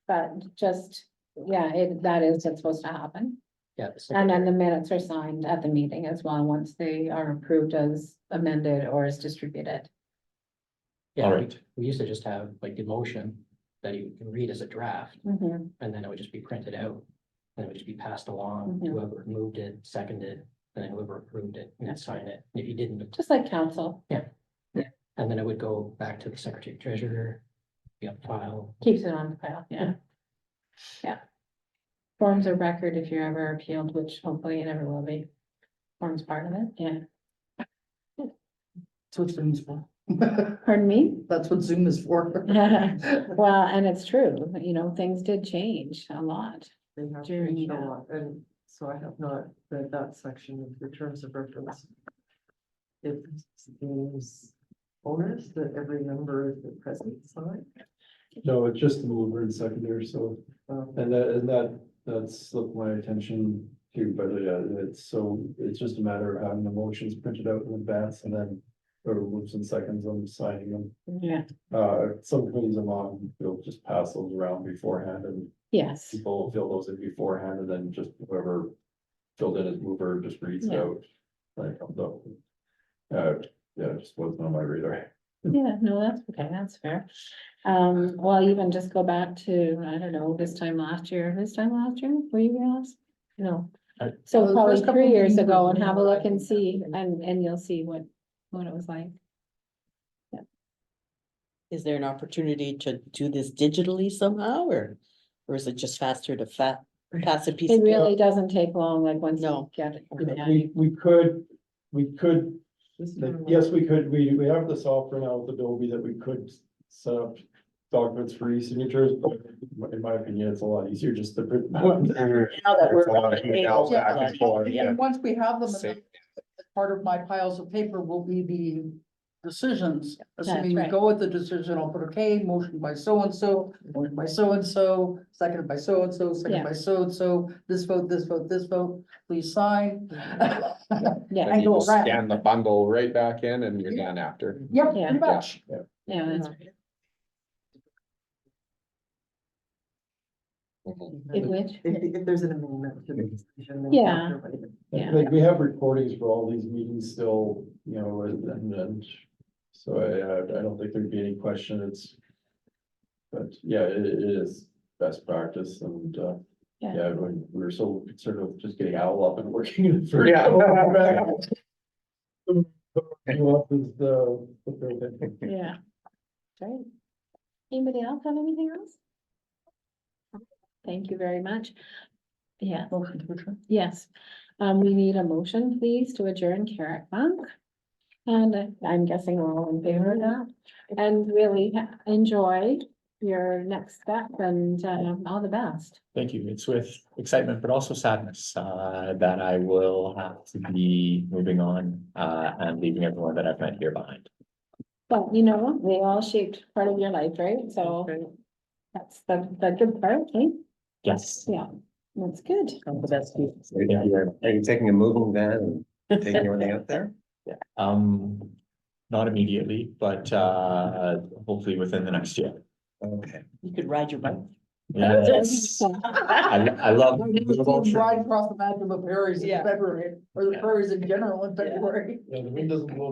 but just, yeah, that is what's supposed to happen. Yeah. the And then the secretary- minutes are signed at the meeting as well, once they are approved as amended or as distributed. Yeah, All we- right. We used to just have like the motion that you can read as a draft, Mhm. and then it would just be printed out. And it would just be passed along, Mhm. whoever moved it, seconded, and then whoever approved it, and then sign it. If you didn't, Just like council, and then it would go back to the secretary treasurer, be on file. keeps it on file, yeah. Yeah. Forms a record if you're ever appealed, which hopefully it never will be. Forms part of it, yeah. That's what Zoom's for. Pardon me? That's what Zoom is for. Well, and it's true, you know, things did change a lot. They have During changed a that. lot, and so I have not read that section of the terms of reference. It means owners that every member of the present sign. No, it's just the mover and seconder, so, Um, and that slipped my attention too, but yeah, it's just a matter of having the motions printed out in advance and then whoever moves in seconds on signing them. Yeah. Some committees I'm on, they'll just pass those around beforehand and Yes, people will fill those in beforehand and then just whoever filled in as mover just reads it Yeah. out. When it comes up. Yeah, it just wasn't on my radar. yeah, no, that's okay, that's fair. Well, even just go back to, I don't know, this time last year, were you guys? No. I- So Well, the probably first couple 3 years meetings ago was and have a when I look and think see, that- and you'll see what it was like. Is there an opportunity to do this digitally somehow, or is it just faster to pass a piece It of really paper? doesn't take long, like once you No. get it. We could, this like, time yes, we could, we have the software now with the ability that we could set up documents for e-signatures, but in my opinion, it's a lot easier just to print. Now that we're on the table, back but- and forth, And once we have them, and Same. then part of my piles of paper will be the decisions. Assuming we right. go with the decision, I'll put okay, motion by so-and-so, motion by so-and-so, seconded by so-and-so, Yeah. seconded by so-and-so, this vote, this vote, this vote, please sign. Yeah, Then And you go just around. scan the bundle right back in and you're done after. Yep, Yeah. pretty much. yeah, that's right. It which, If there's an amendment to the decision. then Yeah. you have to write it. Yeah. Like, we have recordings for all these meetings still, you know, and so I don't think there'd be any question, but yeah, it is best practice and, Yeah. yeah, we're so concerned with just getting Owl up and working. for- Yeah. What is the- yeah. Great. Anybody else have anything else? Thank you very much. Yeah, Motion to adjourn. yes. We need a motion, please, to adjourn Carrot Bank. And I'm guessing we're all in favor of that. And really enjoy your next step and all the best. Thank you. It's with excitement, but also sadness, that I will have to be moving on, and leaving everyone that I've met here behind. But you know, they all shaped part of your life, right? So that's the good part, eh? Yes. Yeah, that's good. All the best to you. Thank you very much. Are you taking a moving van and taking everything out there? Not immediately, but, hopefully within the next year. Okay. You could ride your bike. Yes. I love. Ride across the Magnum of Prairies in Yeah. February, or the prairies in general in Yeah. February. Yeah, the wind doesn't blow